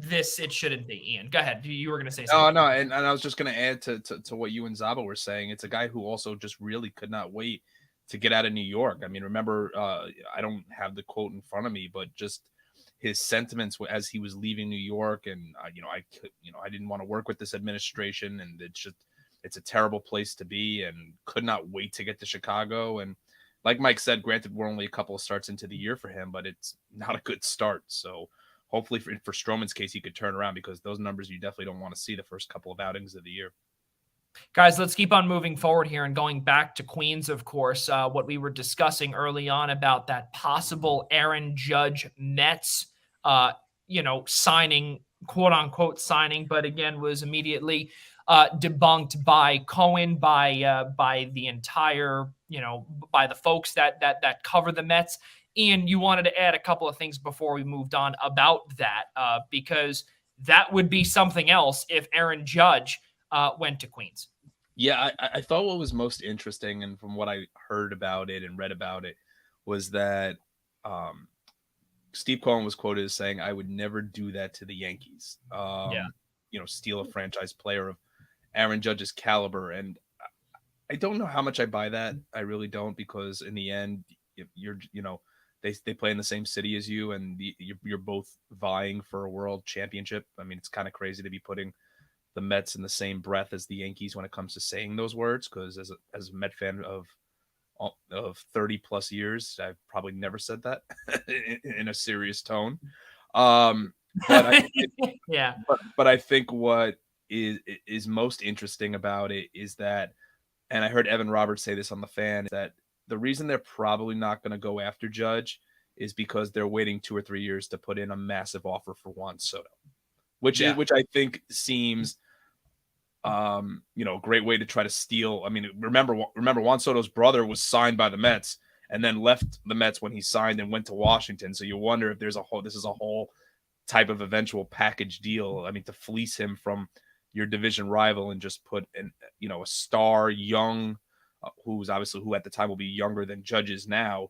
it shouldn't be. Ian, go ahead. You were going to say something. No, and I was just going to add to what you and Zaba were saying. It's a guy who also just really could not wait to get out of New York. I mean, remember, I don't have the quote in front of me, but just his sentiments as he was leaving New York, and I didn't want to work with this administration, and it's a terrible place to be, and could not wait to get to Chicago. And like Mike said, granted, we're only a couple of starts into the year for him, but it's not a good start. So hopefully for Strowman's case, he could turn around, because those numbers you definitely don't want to see the first couple of outings of the year. Guys, let's keep on moving forward here and going back to Queens, of course, what we were discussing early on about that possible Aaron Judge Mets, signing, quote unquote signing, but again, was immediately debunked by Cohen, by the entire, by the folks that cover the Mets. Ian, you wanted to add a couple of things before we moved on about that, because that would be something else if Aaron Judge went to Queens. Yeah, I thought what was most interesting, and from what I heard about it and read about it, was that Steve Cohen was quoted as saying, "I would never do that to the Yankees." Steal a franchise player of Aaron Judge's caliber. And I don't know how much I buy that. I really don't, because in the end, they play in the same city as you, and you're both vying for a world championship. I mean, it's kind of crazy to be putting the Mets in the same breath as the Yankees when it comes to saying those words, because as a Met fan of 30 plus years, I've probably never said that in a serious tone. But I think what is most interesting about it is that, and I heard Evan Roberts say this on The Fan, that the reason they're probably not going to go after Judge is because they're waiting 2 or 3 years to put in a massive offer for Juan Soto, which I think seems, a great way to try to steal. I mean, remember Juan Soto's brother was signed by the Mets, and then left the Mets when he signed and went to Washington. So you wonder if this is a whole type of eventual package deal. I mean, to fleece him from your division rival and just put a star young, who at the time will be younger than Judge is now,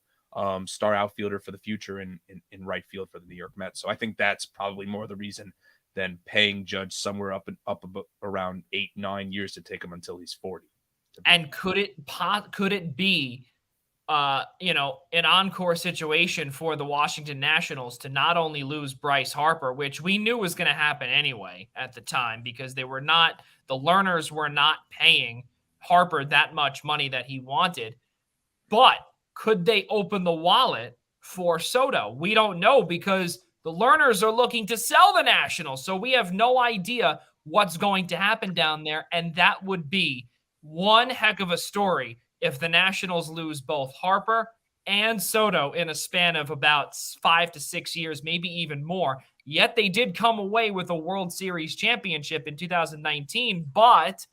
star outfielder for the future in right field for the New York Mets. So I think that's probably more the reason than paying Judge somewhere up around 8-9 years to take him until he's 40. And could it be an encore situation for the Washington Nationals to not only lose Bryce Harper, which we knew was going to happen anyway at the time, because the Lerners were not paying Harper that much money that he wanted, but could they open the wallet for Soto? We don't know, because the Lerners are looking to sell the Nationals, so we have no idea what's going to happen down there, and that would be one heck of a story if the Nationals lose both Harper and Soto in a span of about 5 to 6 years, maybe even more. Yet they did come away with a World Series championship in 2019, but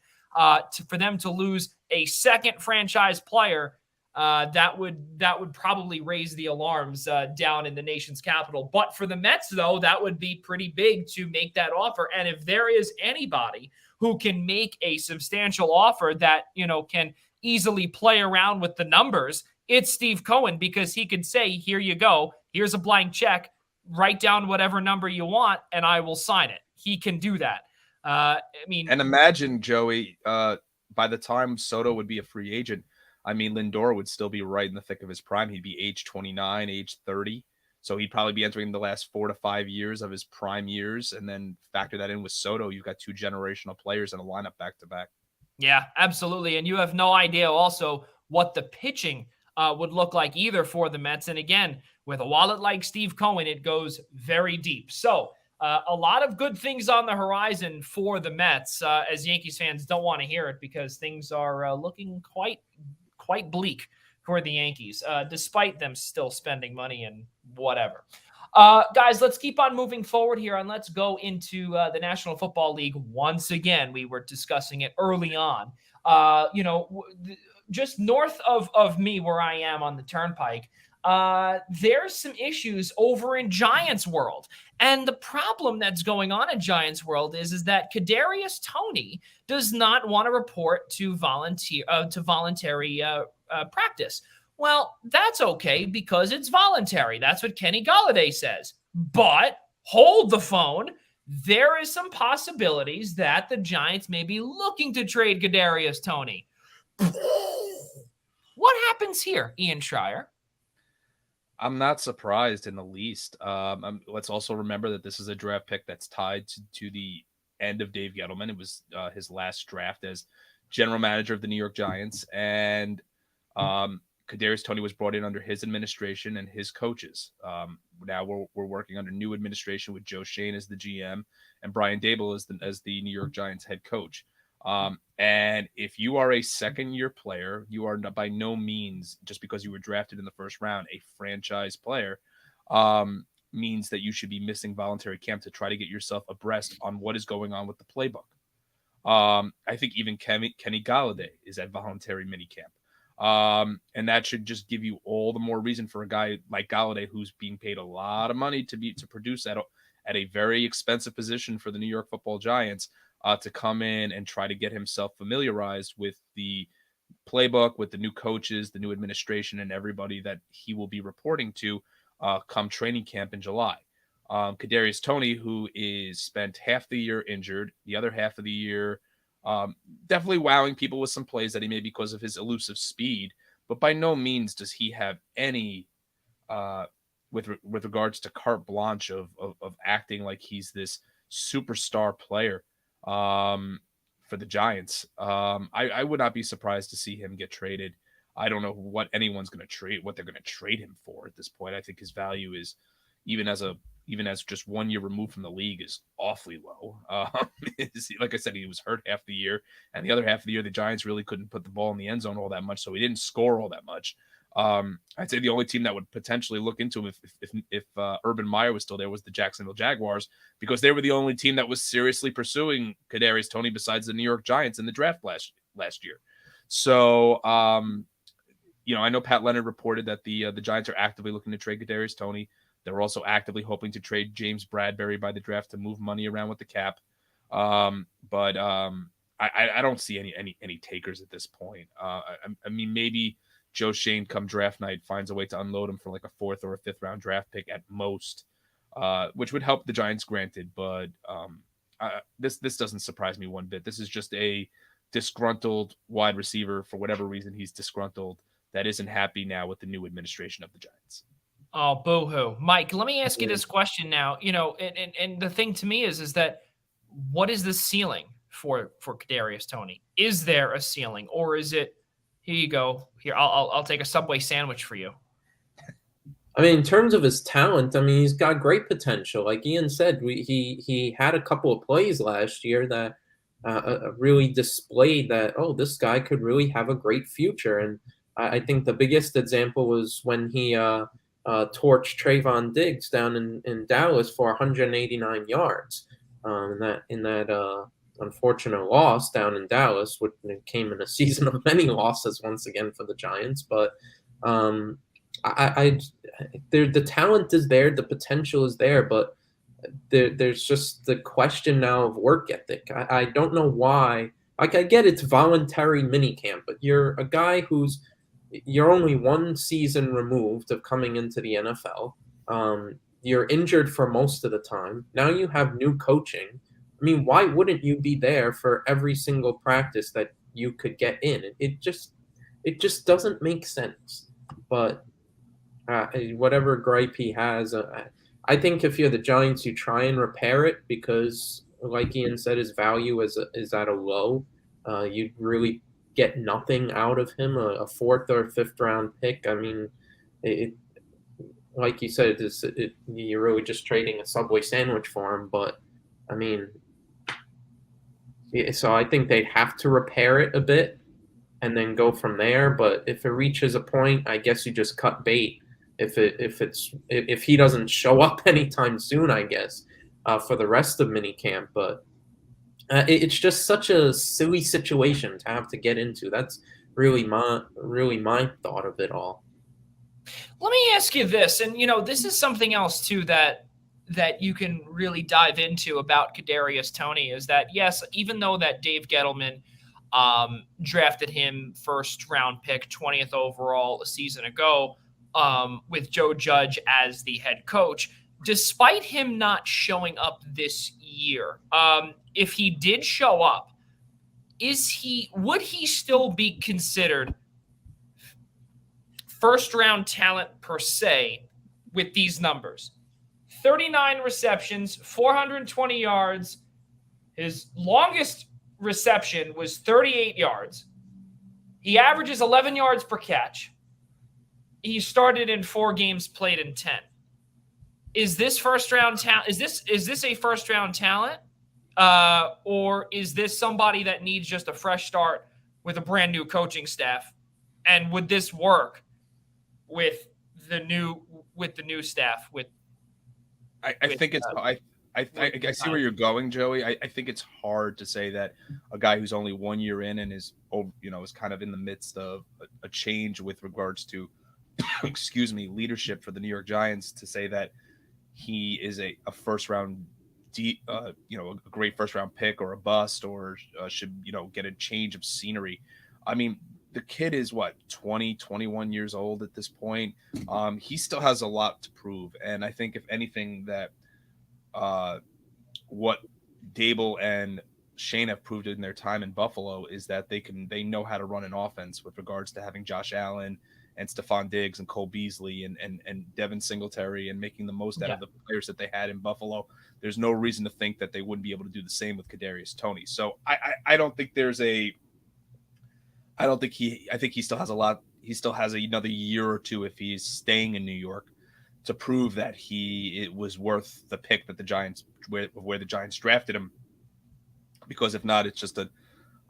for them to lose a second franchise player, that would probably raise the alarms down in the nation's capital. But for the Mets, though, that would be pretty big to make that offer. And if there is anybody who can make a substantial offer that, can easily play around with the numbers, it's Steve Cohen, because he could say, here you go, here's a blank check, write down whatever number you want, and I will sign it. He can do that. And imagine, Joey, by the time Soto would be a free agent, Lindor would still be right in the thick of his prime. He'd be age 29, age 30. So he'd probably be entering the last 4 to 5 years of his prime years. And then factor that in with Soto, you've got 2 generational players in a lineup back to back. Yeah, absolutely. And you have no idea also what the pitching would look like either for the Mets. And again, with a wallet like Steve Cohen, it goes very deep. So a lot of good things on the horizon for the Mets, as Yankees fans don't want to hear it, because things are looking quite bleak for the Yankees, despite them still spending money and whatever. Guys, let's keep on moving forward here, and let's go into the National Football League once again. We were discussing it early on. Just north of me where I am on the Turnpike, there's some issues over in Giants World. And the problem that's going on in Giants World is that Kadarius Toney does not want to report to voluntary practice. Well, that's okay, because it's voluntary. That's what Kenny Golladay says. But hold the phone. There is some possibilities that the Giants may be looking to trade Kadarius Toney. What happens here, Ian Schraier? I'm not surprised in the least. Let's also remember that this is a draft pick that's tied to the end of Dave Gettleman. It was his last draft as general manager of the New York Giants. And Kadarius Toney was brought in under his administration and his coaches. Now we're working under new administration with Joe Schoen as the GM and Brian Daboll as the New York Giants head coach. And if you are a second-year player, you are by no means, just because you were drafted in the first round, a franchise player, means that you should be missing voluntary camp to try to get yourself abreast on what is going on with the playbook. I think even Kenny Golladay is at voluntary minicamp. And that should just give you all the more reason for a guy like Golladay, who's being paid a lot of money to produce at a very expensive position for the New York Football Giants, to come in and try to get himself familiarized with the playbook, with the new coaches, the new administration, and everybody that he will be reporting to come training camp in July. Kadarius Toney, who is spent half the year injured, the other half of the year definitely wowing people with some plays that he made because of his elusive speed, but by no means does he have any with regards to carte blanche of acting like he's this superstar player for the Giants. I would not be surprised to see him get traded. I don't know what they're going to trade him for at this point. I think his value is, even as just 1 year removed from the league, is awfully low. Like I said, he was hurt half the year, and the other half of the year, the Giants really couldn't put the ball in the end zone all that much, so he didn't score all that much. I'd say the only team that would potentially look into him if Urban Meyer was still there was the Jacksonville Jaguars, because they were the only team that was seriously pursuing Kadarius Toney besides the New York Giants in the draft last year. So I know Pat Leonard reported that the Giants are actively looking to trade Kadarius Toney. They're also actively hoping to trade James Bradbury by the draft to move money around with the cap. But I don't see any takers at this point. I mean, maybe Joe Shane come draft night finds a way to unload him for like a 4th or a 5th round draft pick at most, which would help the Giants, granted. But this doesn't surprise me one bit. This is just a disgruntled wide receiver. For whatever reason, he's disgruntled, that isn't happy now with the new administration of the Giants. Oh, boo-hoo. Mike, let me ask you this question now. And the thing to me is that what is the ceiling for Kadarius Toney? Is there a ceiling, or is it, here you go, here, I'll take a Subway sandwich for you? I mean, in terms of his talent, I mean, he's got great potential. Like Ian said, he had a couple of plays last year that really displayed that, this guy could really have a great future. And I think the biggest example was when he torched Trayvon Diggs down in Dallas for 189 yards. In that unfortunate loss down in Dallas, which came in a season of many losses once again for the Giants. But the talent is there, the potential is there, but there's just the question now of work ethic. I don't know why. Like, I get it's voluntary minicamp, but you're a guy you're only one season removed of coming into the NFL. You're injured for most of the time. Now you have new coaching. I mean, why wouldn't you be there for every single practice that you could get in? It just doesn't make sense. But whatever gripe he has, I think if you're the Giants, you try and repair it because, like Ian said, his value is at a low. You'd really get nothing out of him, a 4th or 5th round pick. I mean, like you said, you're really just trading a Subway sandwich for him. But, I mean, so I think they'd have to repair it a bit and then go from there. But if it reaches a point, I guess you just cut bait. If he doesn't show up anytime soon, I guess, for the rest of minicamp. But it's just such a silly situation to have to get into. That's really my thought of it all. Let me ask you this, and this is something else too that you can really dive into about Kadarius Toney is that, yes, even though that Dave Gettleman drafted him 1st round pick, 20th overall a season ago, with Joe Judge as the head coach, despite him not showing up this year, if he did show up, would he still be considered 1st round talent per se with these numbers? 39 receptions, 420 yards. His longest reception was 38 yards. He averages 11 yards per catch. He started in 4 games, played in 10. Is this 1st round talent? Is this a 1st round talent? Or is this somebody that needs just a fresh start with a brand new coaching staff? And would this work with the new staff? I think it's I see where you're going, Joey. I think it's hard to say that a guy who's only 1 year in and is kind of in the midst of a change with regards to leadership for the New York Giants, to say that he is a 1st round a great 1st round pick or a bust, or should get a change of scenery. I mean, the kid is 21 years old at this point. He still has a lot to prove, and I think if anything that what Dable and Shane have proved in their time in Buffalo is that they know how to run an offense with regards to having Josh Allen and Stephon Diggs and Cole Beasley and Devin Singletary, and making the most out of the players that they had in Buffalo. There's no reason to think that they wouldn't be able to do the same with Kadarius Toney. So I don't think I think he still has a lot. He still has another year or two if he's staying in New York to prove that it was worth the pick that the Giants, where the Giants drafted him. Because if not, it's just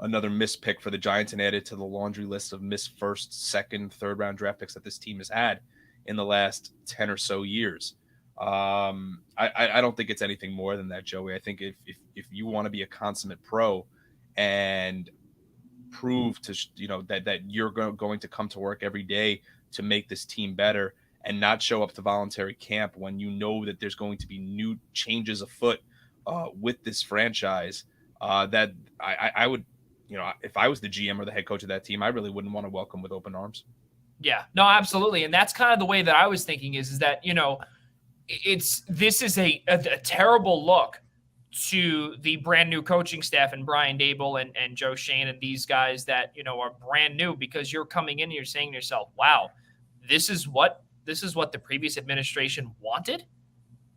another missed pick for the Giants and added to the laundry list of missed 1st, 2nd, 3rd round draft picks that this team has had in the last 10 or so years. I don't think it's anything more than that, Joey. I think if you want to be a consummate pro and prove to that you're going to come to work every day to make this team better, and not show up to voluntary camp when you know that there's going to be new changes afoot with this franchise, that I would, if I was the GM or the head coach of that team, I really wouldn't want to welcome with open arms. Yeah, no, absolutely. And that's kind of the way that I was thinking is that, this is a terrible look to the brand new coaching staff and Brian Daboll and Joe Shane and these guys that, are brand new, because you're coming in and you're saying to yourself, wow, this is what the previous administration wanted.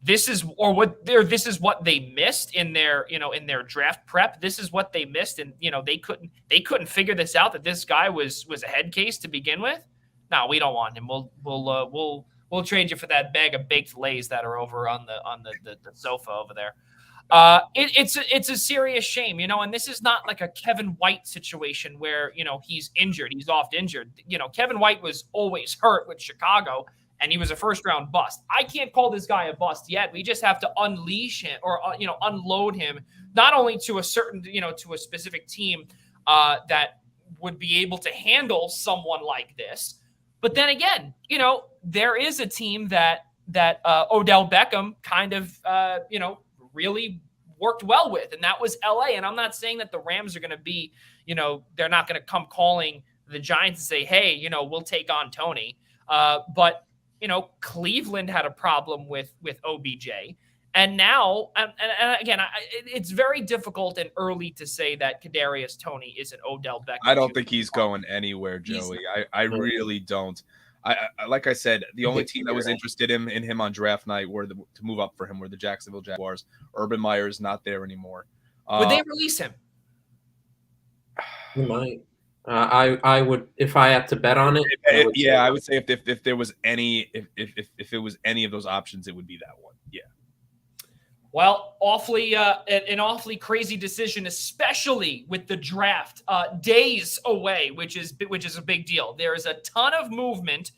This is what they missed in their draft prep. This is what they missed. And, they couldn't figure this out, that this guy was a head case to begin with. No, we don't want him. We'll trade you for that bag of baked Lays that are over on the sofa over there. It's a serious shame, and this is not like a Kevin White situation where, he's injured. He's oft injured. Kevin White was always hurt with Chicago, and he was a first-round bust. I can't call this guy a bust yet. We just have to unleash him or, unload him, not only to a certain, to a specific team that would be able to handle someone like this. But then again, there is a team that Odell Beckham kind of, really worked well with, and that was LA. And I'm not saying that the Rams are going to be, they're not going to come calling the Giants and say, hey, we'll take on Tony. But, Cleveland had a problem with OBJ. And now, and again, it's very difficult and early to say that Kadarius Toney is an Odell Beckham. I don't think he's going anywhere, Joey. I really don't. I like I said, the only team that was interested in him on draft night to move up for him were the Jacksonville Jaguars. Urban Meyer's not there anymore. Would they release him? He might. I would, if I had to bet on it. I would say if there was any, if it was any of those options, it would be that one. Yeah. Well, an awfully crazy decision, especially with the draft days away, which is a big deal. There is a ton of movement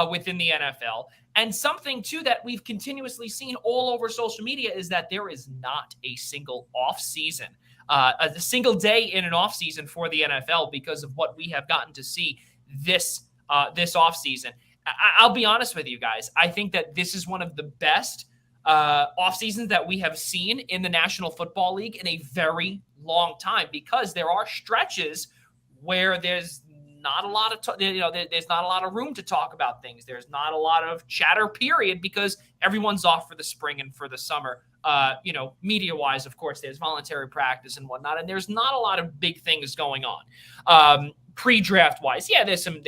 within the NFL, and something too that we've continuously seen all over social media is that there is not a single off season, a single day in an off season for the NFL because of what we have gotten to see this off season. I'll be honest with you guys. I think that this is one of the best off seasons that we have seen in the National Football League in a very long time, because there are stretches where there's not a lot of there's not a lot of room to talk about things. There's not a lot of chatter, period, because everyone's off for the spring and for the summer. Media wise, of course, there's voluntary practice and whatnot, and there's not a lot of big things going on. Pre-draft wise, yeah, there's some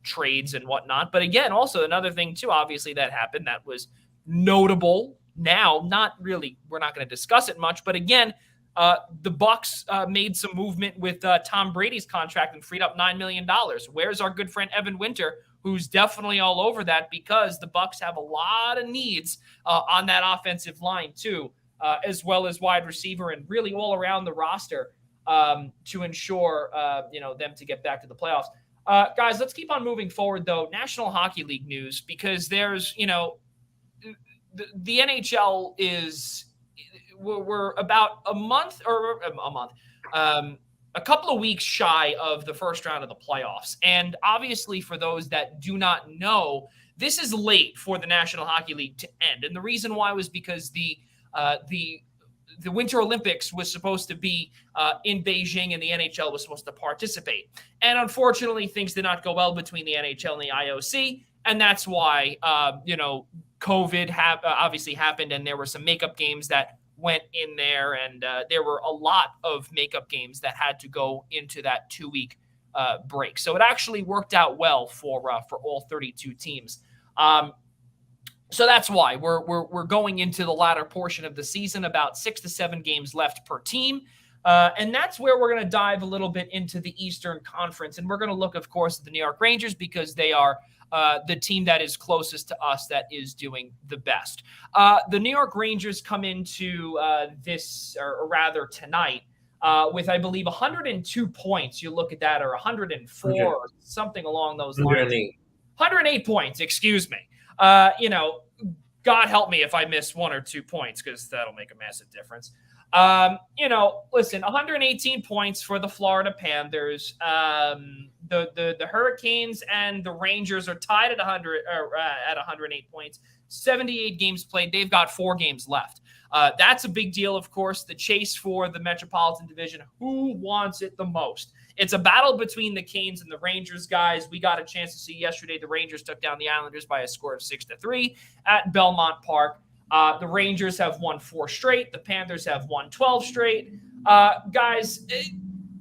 trades and whatnot, but again, also another thing too, obviously that happened that was notable. Now, not really, we're not going to discuss it much, but again, the Bucs made some movement with Tom Brady's contract and freed up $9 million. Where's our good friend Evan Winter, who's definitely all over that, because the Bucs have a lot of needs on that offensive line too, as well as wide receiver and really all around the roster to ensure them to get back to the playoffs. Guys, let's keep on moving forward though. National Hockey League news, because there's the NHL is, we're about a couple of weeks shy of the first round of the playoffs. And obviously for those that do not know, this is late for the National Hockey League to end. And the reason why was because the Winter Olympics was supposed to be in Beijing, and the NHL was supposed to participate. And unfortunately, things did not go well between the NHL and the IOC. And that's why, COVID obviously happened, and there were some makeup games that went in there, and there were a lot of makeup games that had to go into that 2-week break. So it actually worked out well for all 32 teams. So that's why we're going into the latter portion of the season, about 6 to 7 games left per team. And that's where we're going to dive a little bit into the Eastern Conference. And we're going to look, of course, at the New York Rangers, because they are the team that is closest to us that is doing the best. The New York Rangers come into this, or rather tonight, with, I believe, 102 points. You look at that, or 104, or something along those lines. 108 points, excuse me. God help me if I miss 1 or 2 points, because that'll make a massive difference. Listen, 118 points for the Florida Panthers. The Hurricanes and the Rangers are tied at 108 points. 78 games played. They've got 4 games left. That's a big deal, of course. The chase for the Metropolitan Division. Who wants it the most? It's a battle between the Canes and the Rangers, guys. We got a chance to see yesterday the Rangers took down the Islanders by a score of 6-3 at Belmont Park. The Rangers have won 4 straight. The Panthers have won 12 straight. Guys,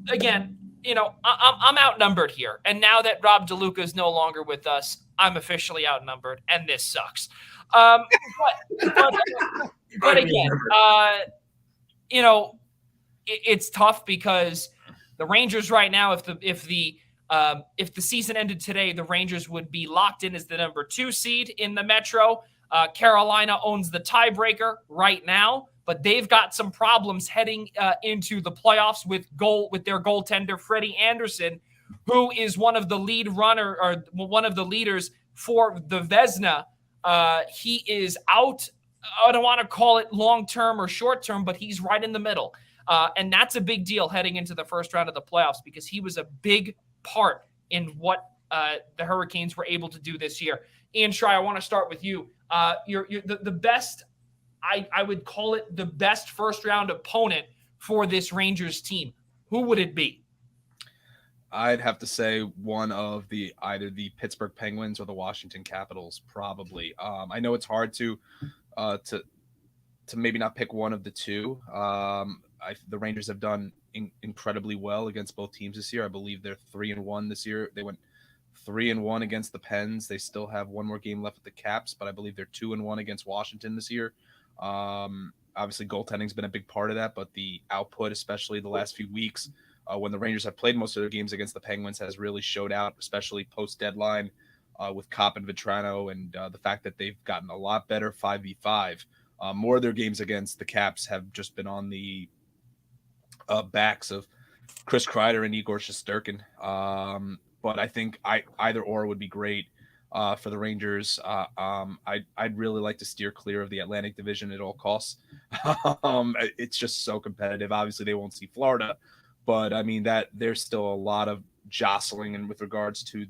again, I'm outnumbered here. And now that Rob DeLuca is no longer with us, I'm officially outnumbered, and this sucks. But again, it's tough because the Rangers right now, if the season ended today, the Rangers would be locked in as the number 2 seed in the Metro. Carolina owns the tiebreaker right now, but they've got some problems heading into the playoffs with their goaltender Freddie Anderson, who is one of the leaders for the Vezina. He is out. I don't want to call it long-term or short-term, but he's right in the middle. And that's a big deal heading into the first round of the playoffs because he was a big part in what the Hurricanes were able to do this year. Ian Schraier, I want to start with you. You're the best, I would call it the best first-round opponent for this Rangers team. Who would it be? I'd have to say one of either the Pittsburgh Penguins or the Washington Capitals, probably. I know it's hard to maybe not pick one of the two. The Rangers have done incredibly well against both teams this year. I believe they're 3-1 this year. They went 3-1 against the Pens. They still have one more game left with the Caps, but I believe they're 2-1 against Washington this year. Obviously, goaltending's been a big part of that, but the output, especially the last few weeks, when the Rangers have played most of their games against the Penguins, has really showed out, especially post-deadline with Kopp and Vetrano, and the fact that they've gotten a lot better 5v5. More of their games against the Caps have just been on the backs of Chris Kreider and Igor Shesterkin. But I think either or would be great for the Rangers. I'd really like to steer clear of the Atlantic Division at all costs. It's just so competitive. Obviously, they won't see Florida, but I mean that there's still a lot of jostling and with regards to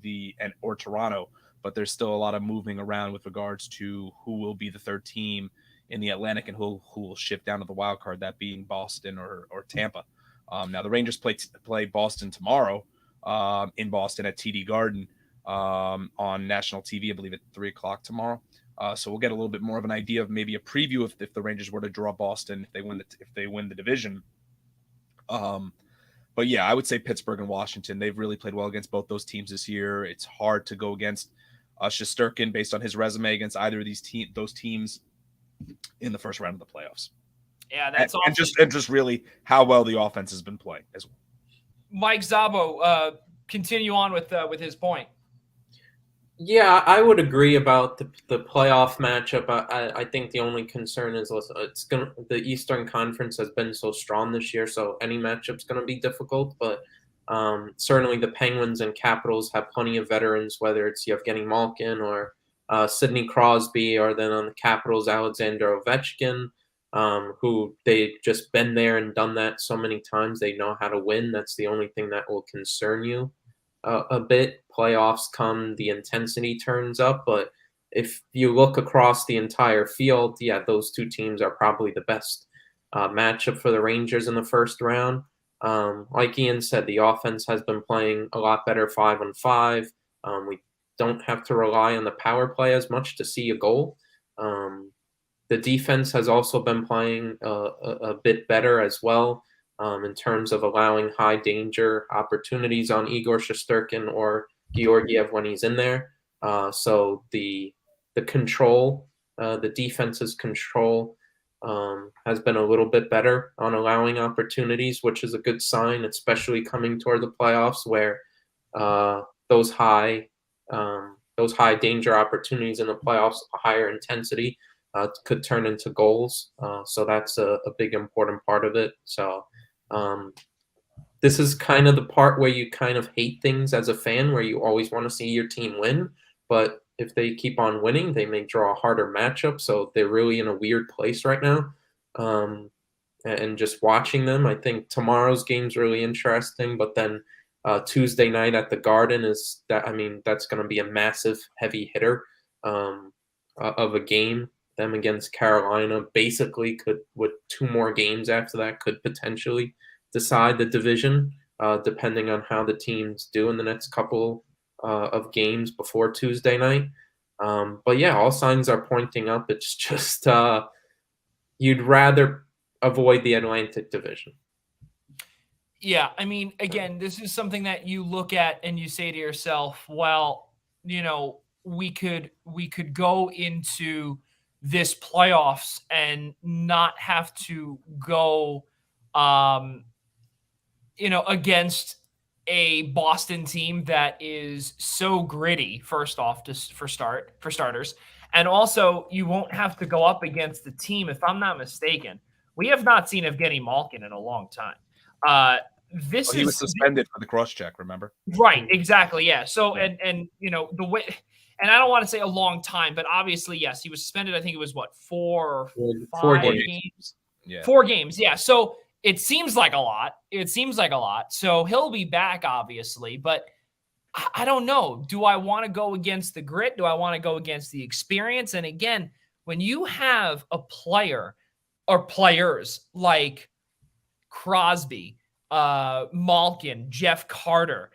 or Toronto, but there's still a lot of moving around with regards to who will be the third team in the Atlantic and who will shift down to the wild card, that being Boston or Tampa. Now the Rangers play Boston tomorrow in Boston at TD Garden on national TV, I believe at 3:00 tomorrow. So we'll get a little bit more of an idea of maybe a preview if the Rangers were to draw Boston, if they win the division. But yeah, I would say Pittsburgh and Washington. They've really played well against both those teams this year. It's hard to go against Shesterkin based on his resume against either of those teams in the first round of the playoffs. Yeah, that's and just really how well the offense has been playing as well. Mike Szabo, continue on with his point. Yeah, I would agree about the playoff matchup. I think the only concern is the Eastern Conference has been so strong this year, so any matchup's going to be difficult. But certainly the Penguins and Capitals have plenty of veterans, whether it's Yevgeny Malkin or Sidney Crosby, or then on the Capitals, Alexander Ovechkin, who they've just been there and done that so many times. They know how to win. That's the only thing that will concern you a bit. Playoffs come, the intensity turns up, but if you look across the entire field, yeah, those two teams are probably the best matchup for the Rangers in the first round. Like Ian said, the offense has been playing a lot better 5-on-5. We don't have to rely on the power play as much to see a goal. The defense has also been playing a bit better as well in terms of allowing high danger opportunities on Igor Shesterkin or Georgiev when he's in there. So the control, the defense's control has been a little bit better on allowing opportunities, which is a good sign, especially coming toward the playoffs where those high danger opportunities in the playoffs, a higher intensity, could turn into goals. So that's a big important part of it. So this is kind of the part where you kind of hate things as a fan, where you always want to see your team win. But if they keep on winning, they may draw a harder matchup. So they're really in a weird place right now. and just watching them. I think tomorrow's game's really interesting, but then Tuesday night at the Garden that's going to be a massive heavy hitter of a game. Them against Carolina basically with 2 more games after that could potentially decide the division, depending on how the teams do in the next couple of games before Tuesday night. But yeah, all signs are pointing up. It's just you'd rather avoid the Atlantic Division. Yeah, I mean, again, this is something that you look at and you say to yourself, well, we could go into this playoffs and not have to go against a Boston team that is so gritty, first off, for starters. And also you won't have to go up against the team, if I'm not mistaken. We have not seen Evgeny Malkin in a long time. He was suspended for the cross-check, remember? Right, exactly, yeah. So, and the way, and I don't want to say a long time, but obviously, yes, he was suspended. I think it was, 4 or 5 games? Yeah. 4 games, yeah. So it seems like a lot. So he'll be back, obviously, but I don't know. Do I want to go against the grit? Do I want to go against the experience? And again, when you have a player or players like Crosby, Malkin, Jeff Carter.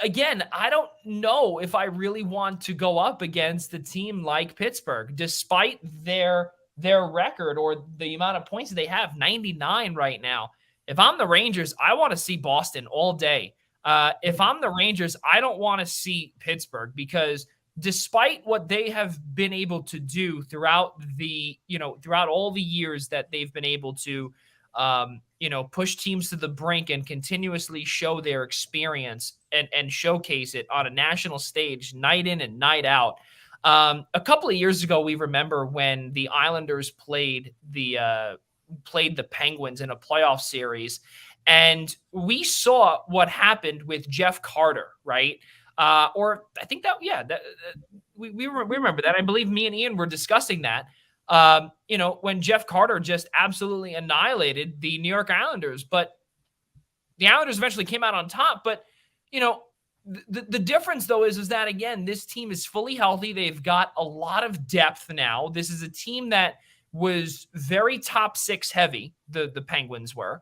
Again, I don't know if I really want to go up against a team like Pittsburgh, despite their record or the amount of points that they have, 99 right now. If I'm the Rangers, I want to see Boston all day. If I'm the Rangers, I don't want to see Pittsburgh, because despite what they have been able to do throughout all the years that they've been able to push teams to the brink and continuously show their experience and showcase it on a national stage night in and night out. A couple of years ago, we remember when the Islanders played the Penguins in a playoff series, and we saw what happened with Jeff Carter, right? Or I think we remember that. I believe me and Ian were discussing that. When Jeff Carter just absolutely annihilated the New York Islanders, but the Islanders eventually came out on top. But, the difference though is that, again, this team is fully healthy. They've got a lot of depth now. This is a team that was very top 6 heavy. The Penguins were,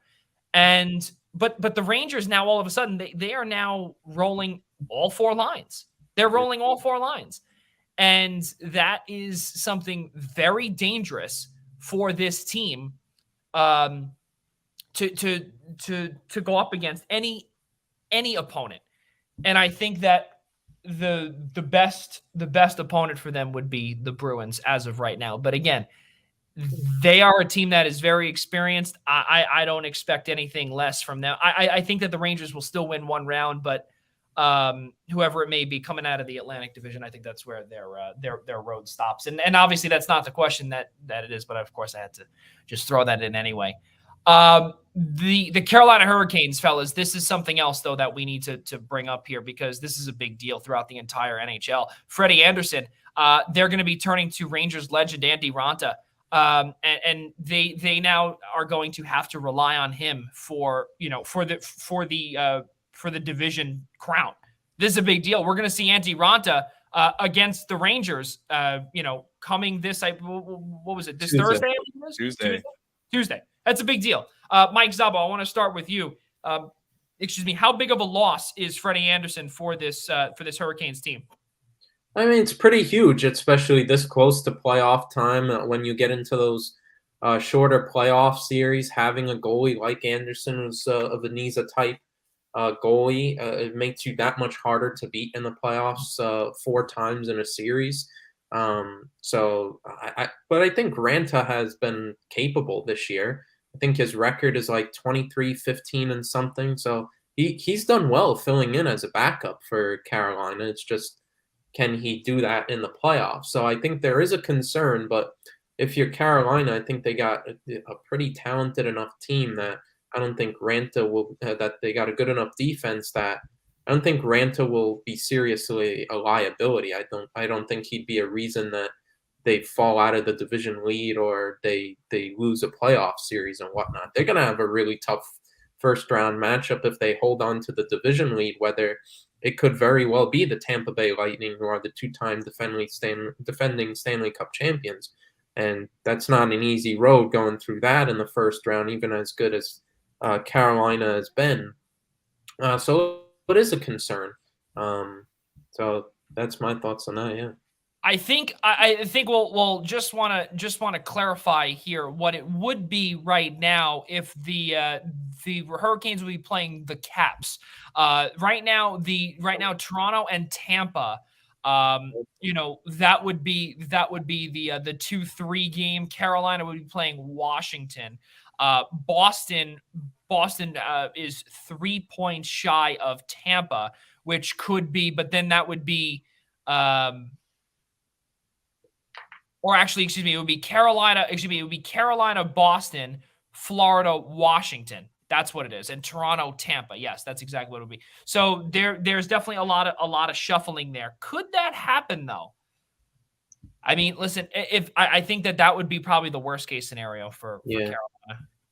but the Rangers now, all of a sudden, they are now rolling all 4 lines. They're rolling all 4 lines. And that is something very dangerous for this team to go up against any opponent. And I think that the best opponent for them would be the Bruins as of right now. But again, they are a team that is very experienced. I don't expect anything less from them. I think that the Rangers will still win 1 round, but whoever it may be coming out of the Atlantic Division, I think that's where their road stops. And obviously that's not the question that it is, but of course I had to just throw that in anyway. The Carolina Hurricanes, fellas, this is something else though that we need to bring up here, because this is a big deal throughout the entire NHL. Freddie Anderson, they're going to be turning to Rangers legend Andy Raanta. And they now are going to have to rely on him for the division crown. This is a big deal. We're going to see Antti Raanta against the Rangers, coming this, what was it, this Thursday? Tuesday. That's a big deal. Mike Zabo, I want to start with you. How big of a loss is Freddie Anderson for this Hurricanes team? I mean, it's pretty huge, especially this close to playoff time. When you get into those shorter playoff series, having a goalie like Anderson, who's of a Niza type goalie, it makes you that much harder to beat in the playoffs 4 times in a series. But I think Raanta has been capable this year. I think his record is like 23-15 and something. So he's done well filling in as a backup for Carolina. It's just, can he do that in the playoffs? So I think there is a concern, but if you're Carolina, I think they got a pretty talented enough team that I don't think Raanta will, that they got a good enough defense that I don't think Raanta will be seriously a liability. I don't think he'd be a reason that they fall out of the division lead or they lose a playoff series and whatnot. They're going to have a really tough first round matchup if they hold on to the division lead, whether it could very well be the Tampa Bay Lightning, who are the two-time defending Stanley Cup champions. And that's not an easy road going through that in the first round, even as good as Carolina has been. So it is a concern. So that's my thoughts on that, yeah. I think we'll just want to clarify here what it would be right now if the Hurricanes would be playing the Caps. Right now Toronto and Tampa, that would be the 2-3 game. Carolina would be playing Washington. Boston is 3 points shy of Tampa, which could be, but then that would be or actually, it would be Carolina, Boston, Florida, Washington. That's what it is. And Toronto, Tampa. Yes, that's exactly what it would be. So there's definitely a lot of shuffling there. Could that happen though? I mean, listen, if I think that would be probably the worst case scenario for Carolina.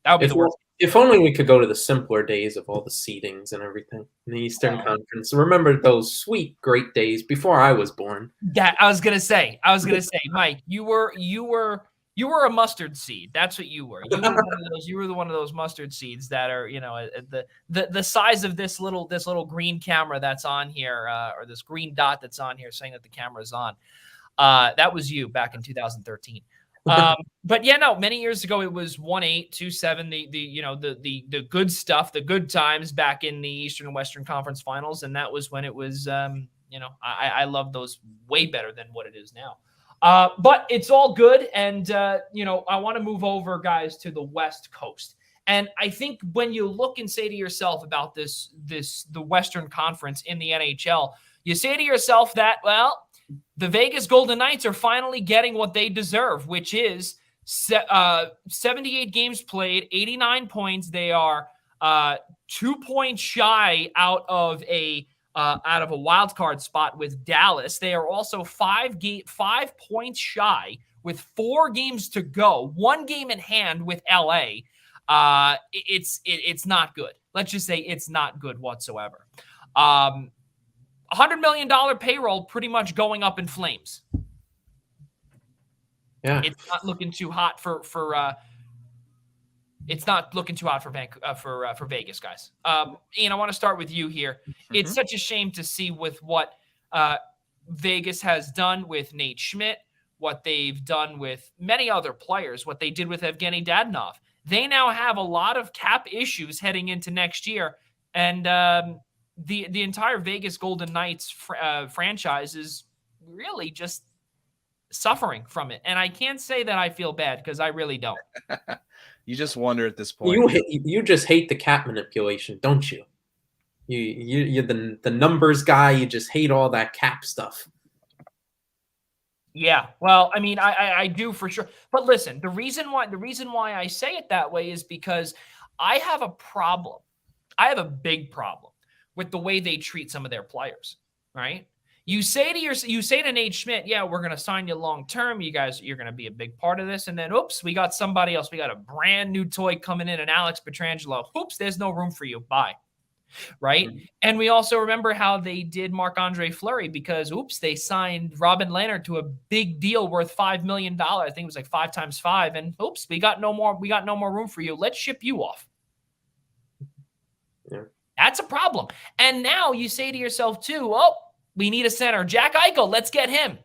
That would be the worst. If only we could go to the simpler days of all the seedings and everything in the Eastern Conference. Remember those sweet, great days before I was born. That I was gonna say, Mike, you were a mustard seed. That's what you were. You were one of those mustard seeds that are, the size of this little green camera that's on here, or this green dot that's on here saying that the camera's on. That was you back in 2013. But yeah, no, many years ago it was 1-8, 2-7, the good stuff, the good times back in the Eastern and Western Conference Finals, and that was when it was I love those way better than what it is now. But it's all good, and I want to move over, guys, to the West Coast. And I think when you look and say to yourself about the Western Conference in the NHL, you say to yourself that, well, the Vegas Golden Knights are finally getting what they deserve, which is 78 games played, 89 points. They are 2 points shy out of a wild card spot with Dallas. They are also 5 points shy with 4 games to go, 1 game in hand with LA. It's not good. Let's just say it's not good whatsoever. $100 million payroll pretty much going up in flames. Yeah, it's not looking too hot for Vegas, guys. Ian, I want to start with you here. Mm-hmm. It's such a shame to see with what Vegas has done with Nate Schmidt, what they've done with many other players, what they did with Evgeny Dadonov. They now have a lot of cap issues heading into next year, and the entire Vegas Golden Knights franchise is really just suffering from it. And I can't say that I feel bad, because I really don't. You just wonder at this point. You just hate the cap manipulation, don't you? You're the numbers guy. You just hate all that cap stuff. Yeah, well, I mean, I do for sure. But listen, the reason why I say it that way is because I have a problem. I have a big problem with the way they treat some of their players, right? You say to Nate Schmidt, yeah, we're going to sign you long-term. You guys, you're going to be a big part of this. And then, oops, we got somebody else. We got a brand new toy coming in, and Alex Pietrangelo. Oops, there's no room for you. Bye. Right? Mm-hmm. And we also remember how they did Marc-Andre Fleury, because, oops, they signed Robin Lehner to a big deal worth $5 million. I think it was like 5 times 5. And oops, we got no more room for you. Let's ship you off. Yeah. That's a problem. And now you say to yourself too, oh, we need a center. Jack Eichel, let's get him.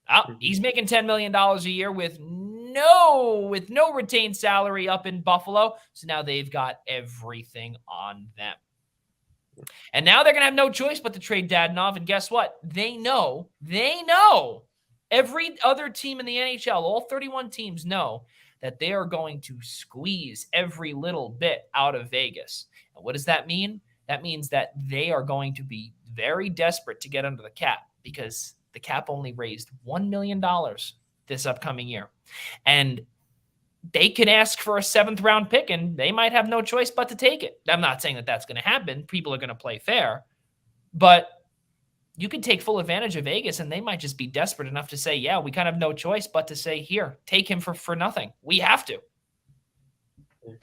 Oh, he's making $10 million a year with no retained salary up in Buffalo. So now they've got everything on them. And now they're going to have no choice but to trade Dadonov. And guess what? They know every other team in the NHL, all 31 teams know that they are going to squeeze every little bit out of Vegas. And what does that mean? That means that they are going to be very desperate to get under the cap, because the cap only raised $1 million this upcoming year. And they can ask for a 7th round pick, and they might have no choice but to take it. I'm not saying that that's going to happen. People are going to play fair. But you could take full advantage of Vegas, and they might just be desperate enough to say, yeah, we kind of have no choice but to say, here, take him for nothing. We have to.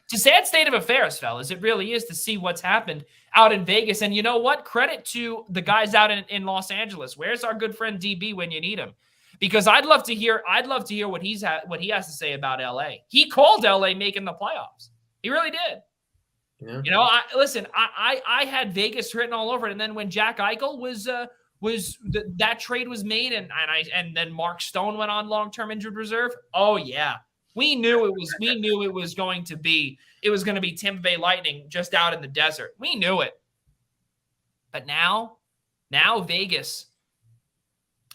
It's a sad state of affairs, fellas. It really is, to see what's happened out in Vegas. And you know what? Credit to the guys out in Los Angeles. Where's our good friend DB when you need him? Because I'd love to hear what he has to say about LA. He called LA making the playoffs. He really did. Yeah. You know, I had Vegas written all over it. And then when Jack Eichel that trade was made, and then Mark Stone went on long-term injured reserve. Oh yeah. We knew it was going to be Tampa Bay Lightning just out in the desert. We knew it. But now Vegas,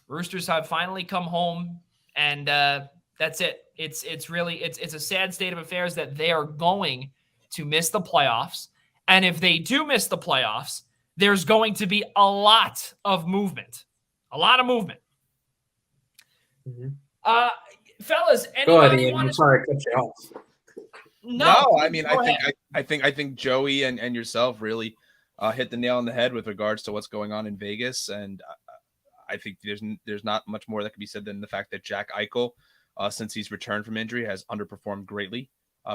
Roosters have finally come home, and that's it. It's a sad state of affairs that they are going to miss the playoffs. And if they do miss the playoffs, there's going to be a lot of movement. A lot of movement. Mm-hmm. Fellas, go ahead, Ian. I'm sorry to cut you off. No, I mean, I think Joey and yourself really hit the nail on the head with regards to what's going on in Vegas, and I think there's not much more that can be said than the fact that Jack Eichel, since he's returned from injury, has underperformed greatly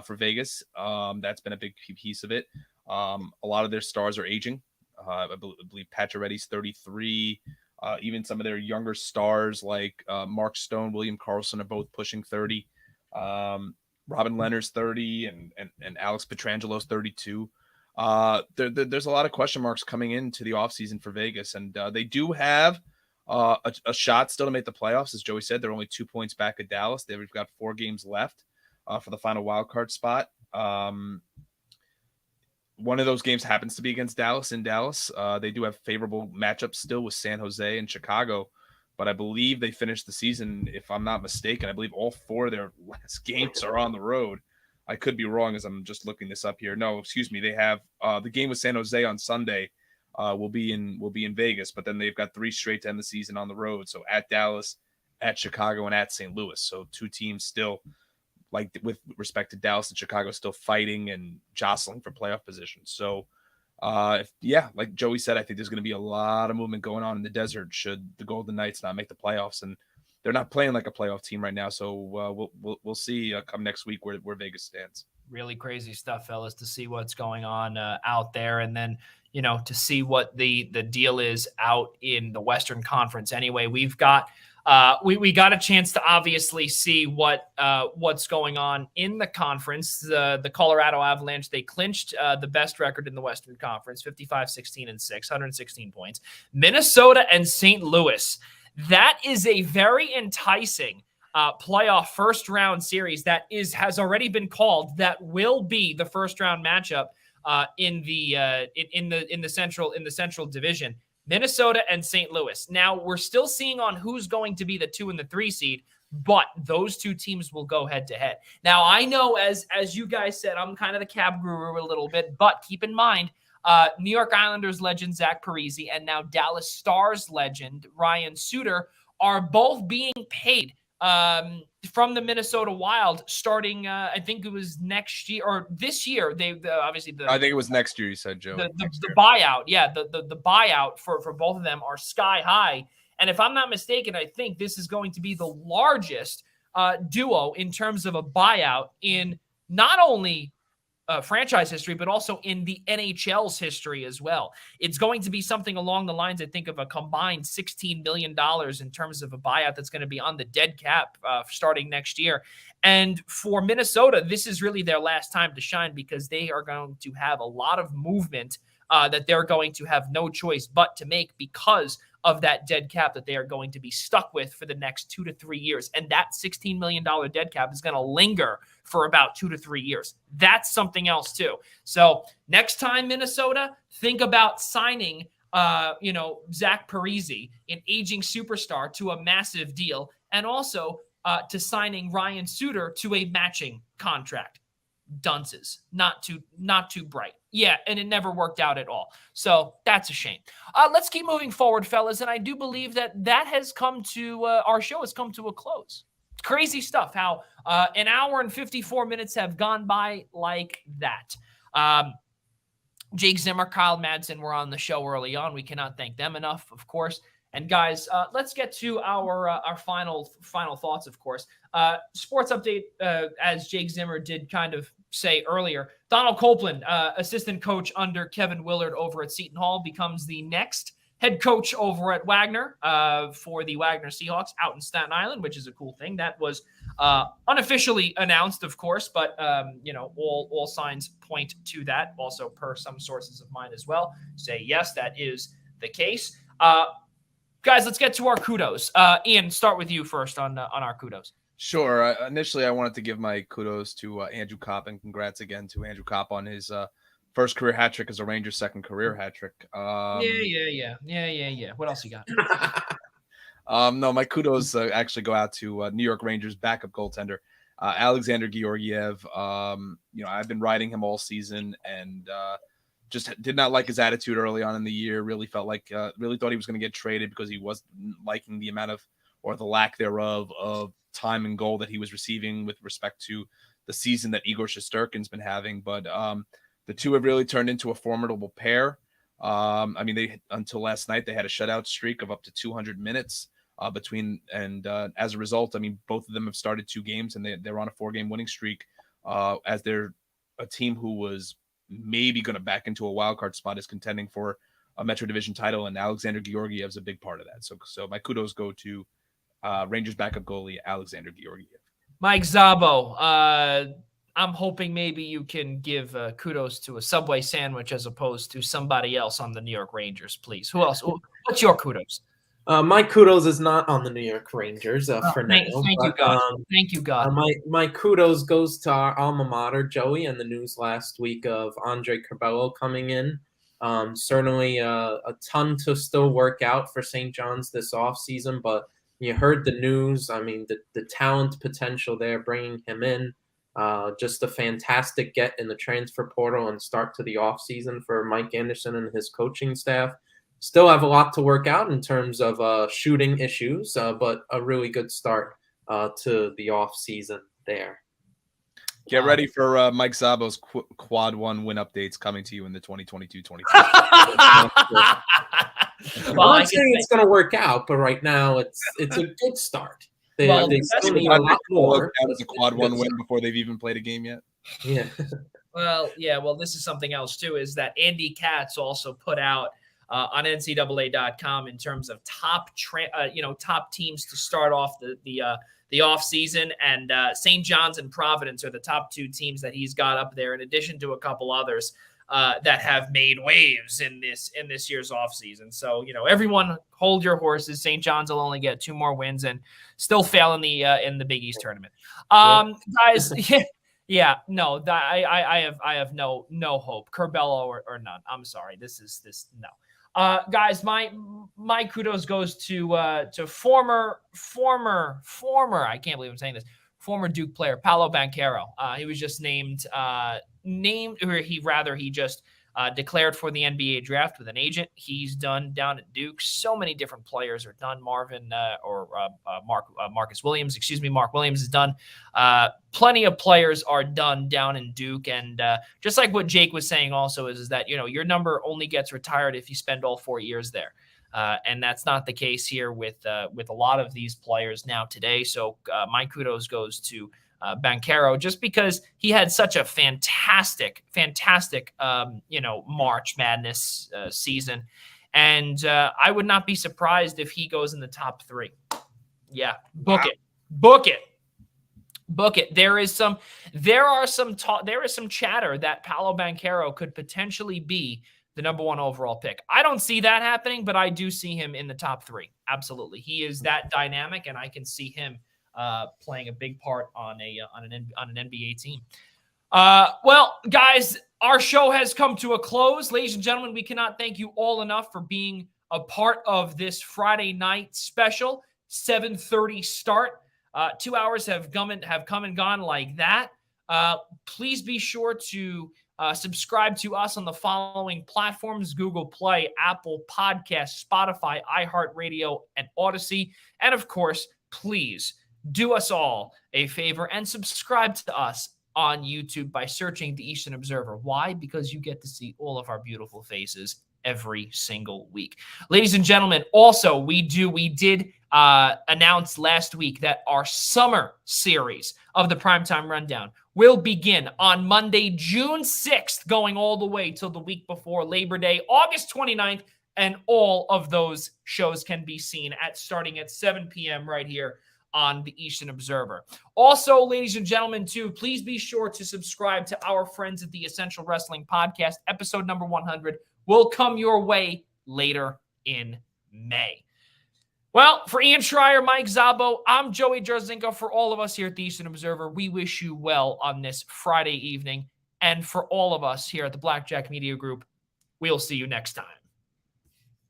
for Vegas. That's been a big piece of it. A lot of their stars are aging. I believe Pacioretty's 33. Even some of their younger stars like Mark Stone, William Karlsson are both pushing 30. Robin Leonard's 30 and Alex Petrangelo's 32. There's a lot of question marks coming into the offseason for Vegas, and they do have a shot still to make the playoffs. As Joey said, they're only 2 points back at Dallas. They've got 4 games left for the final wild card spot. One of those games happens to be against Dallas in Dallas. They do have favorable matchups still with San Jose and Chicago, but I believe they finished the season, if I'm not mistaken, I believe all 4 of their last games are on the road. I could be wrong as I'm just looking this up here. No, excuse me. They have the game with San Jose on Sunday will be in Vegas, but then they've got 3 straight to end the season on the road. So at Dallas, at Chicago, and at St. Louis. So 2 teams still, like with respect to Dallas and Chicago, still fighting and jostling for playoff positions. So, like Joey said, I think there's going to be a lot of movement going on in the desert should the Golden Knights not make the playoffs, and they're not playing like a playoff team right now. So we'll see come next week where Vegas stands. Really crazy stuff, fellas, to see what's going on out there, and then to see what the deal is out in the Western Conference. Anyway, we've got. We got a chance to obviously see what's going on in the conference. The Colorado Avalanche, they clinched the best record in the Western Conference, 55-16-6, 116 points. Minnesota and St. Louis. That is a very enticing playoff first round series that has already been called. That will be the first round matchup in the Central Division. Minnesota and St. Louis. Now, we're still seeing on who's going to be the 2 and the 3 seed, but those 2 teams will go head-to-head. Now, I know, as you guys said, I'm kind of the cab guru a little bit, but keep in mind, New York Islanders legend Zach Parise and now Dallas Stars legend Ryan Suter are both being paid from the Minnesota Wild starting, I think it was next year or this year. I think it was next year. You said, Joe. The buyout, yeah, the buyout for both of them are sky high. And if I'm not mistaken, I think this is going to be the largest duo in terms of a buyout in not only franchise history, but also in the NHL's history as well. It's going to be something along the lines, I think, of a combined $16 million in terms of a buyout that's going to be on the dead cap starting next year. And for Minnesota, this is really their last time to shine because they are going to have a lot of movement that they're going to have no choice but to make because of that dead cap that they are going to be stuck with for the next 2 to 3 years. And that $16 million dead cap is going to linger for about 2 to 3 years. That's something else too. So next time, Minnesota, think about signing, Zach Parise, an aging superstar, to a massive deal, and also to signing Ryan Suter to a matching contract. Dunces, not too bright. Yeah, and it never worked out at all. So that's a shame. Let's keep moving forward, fellas. And I do believe that has come to our show has come to a close. Crazy stuff how an hour and 54 minutes have gone by like that. Jake Zimmer, Kyle Madsen were on the show early on. We cannot thank them enough, of course. And guys, let's get to our final thoughts, of course. Sports update, as Jake Zimmer did kind of say earlier, Donald Copeland, assistant coach under Kevin Willard over at Seton Hall, becomes the next head coach over at Wagner for the Wagner Seahawks out in Staten Island, which is a cool thing. That was unofficially announced, of course, but all signs point to that. Also, per some sources of mine as well, say yes, that is the case. Guys, let's get to our kudos. Ian, start with you first on our kudos. Sure. Initially, I wanted to give my kudos to Andrew Kopp, and congrats again to Andrew Kopp on his first career hat trick as a Rangers, second career hat trick. Yeah. What else you got? No, my kudos actually go out to New York Rangers backup goaltender Alexander Georgiev. I've been riding him all season, and just did not like his attitude early on in the year. Really felt like, really thought he was going to get traded because he wasn't liking the amount of, or the lack thereof, of time and goal that he was receiving with respect to the season that Igor Shesterkin's been having. But the two have really turned into a formidable pair. They until last night, they had a shutout streak of up to 200 minutes between, and as a result, both of them have started 2 games, and they're on a 4-game winning streak as they're a team who was maybe going to back into a wild card spot is contending for a Metro Division title, and Alexander Georgiev is a big part of that. So my kudos go to Rangers backup goalie Alexander Georgiev. Mike Szabo, I'm hoping maybe you can give kudos to a Subway sandwich as opposed to somebody else on the New York Rangers, please. Who else? What's your kudos? My kudos is not on the New York Rangers for now. Thank you, God. Thank you, God. My kudos goes to our alma mater, Joey, and the news last week of Andre Curbelo coming in. Certainly a ton to still work out for St. John's this offseason, but you heard the news. The talent potential there, bringing him in. Just a fantastic get in the transfer portal and start to the offseason for Mike Anderson and his coaching staff. Still have a lot to work out in terms of shooting issues, but a really good start to the offseason there. Get ready for Mike Szabo's quad 1 win updates coming to you in the 2022-23. I'm not saying it's going to work out, but right now it's a good start. They still need a lot more. As a quad 1 win before they've even played a game yet. Yeah. Well, this is something else too, is that Andy Katz also put out on NCAA.com in terms of top teams to start off the off season, and St. John's and Providence are the top 2 teams that he's got up there, in addition to a couple others that have made waves in this year's off season. So everyone hold your horses. St. John's will only get 2 more wins and still fail in the Big East tournament. Guys, no, I have no hope. Curbelo or none. I'm sorry. No. Guys, my kudos goes to former, I can't believe I'm saying this, former Duke player Paolo Banchero. He was just he just declared for the NBA draft with an agent. He's done down at Duke. So many different players are done. Mark Williams is done. Plenty of players are done down in Duke. And just like what Jake was saying also is that, your number only gets retired if you spend all 4 years there. And that's not the case here with a lot of these players now today. So my kudos goes to Banchero, just because he had such a fantastic, March Madness season. And I would not be surprised if he goes in the top 3. Yeah, book it. There is some chatter that Paolo Banchero could potentially be the number 1 overall pick. I don't see that happening, but I do see him in the top 3. Absolutely. He is that dynamic, and I can see him playing a big part on an NBA team. Well, guys, our show has come to a close. Ladies and gentlemen, we cannot thank you all enough for being a part of this Friday night special, 7:30 start. 2 hours have come and gone like that. Please be sure to subscribe to us on the following platforms: Google Play, Apple Podcasts, Spotify, iHeartRadio, and Odyssey. And of course, please do us all a favor and subscribe to us on YouTube by searching The Eastern Observer. Why? Because you get to see all of our beautiful faces every single week. Ladies and gentlemen, also, we did announce last week that our summer series of the Primetime Rundown will begin on Monday, June 6th, going all the way till the week before Labor Day, August 29th, and all of those shows can be seen starting at 7 p.m. right here on the Eastern Observer. Also, ladies and gentlemen, too, please be sure to subscribe to our friends at the Essential Wrestling Podcast. Episode number 100 will come your way later in May. Well, for Ian Schraier, Mike Szabo, I'm Joey Jarzynka. For all of us here at the Eastern Observer, we wish you well on this Friday evening. And for all of us here at the Blackjack Media Group, we'll see you next time.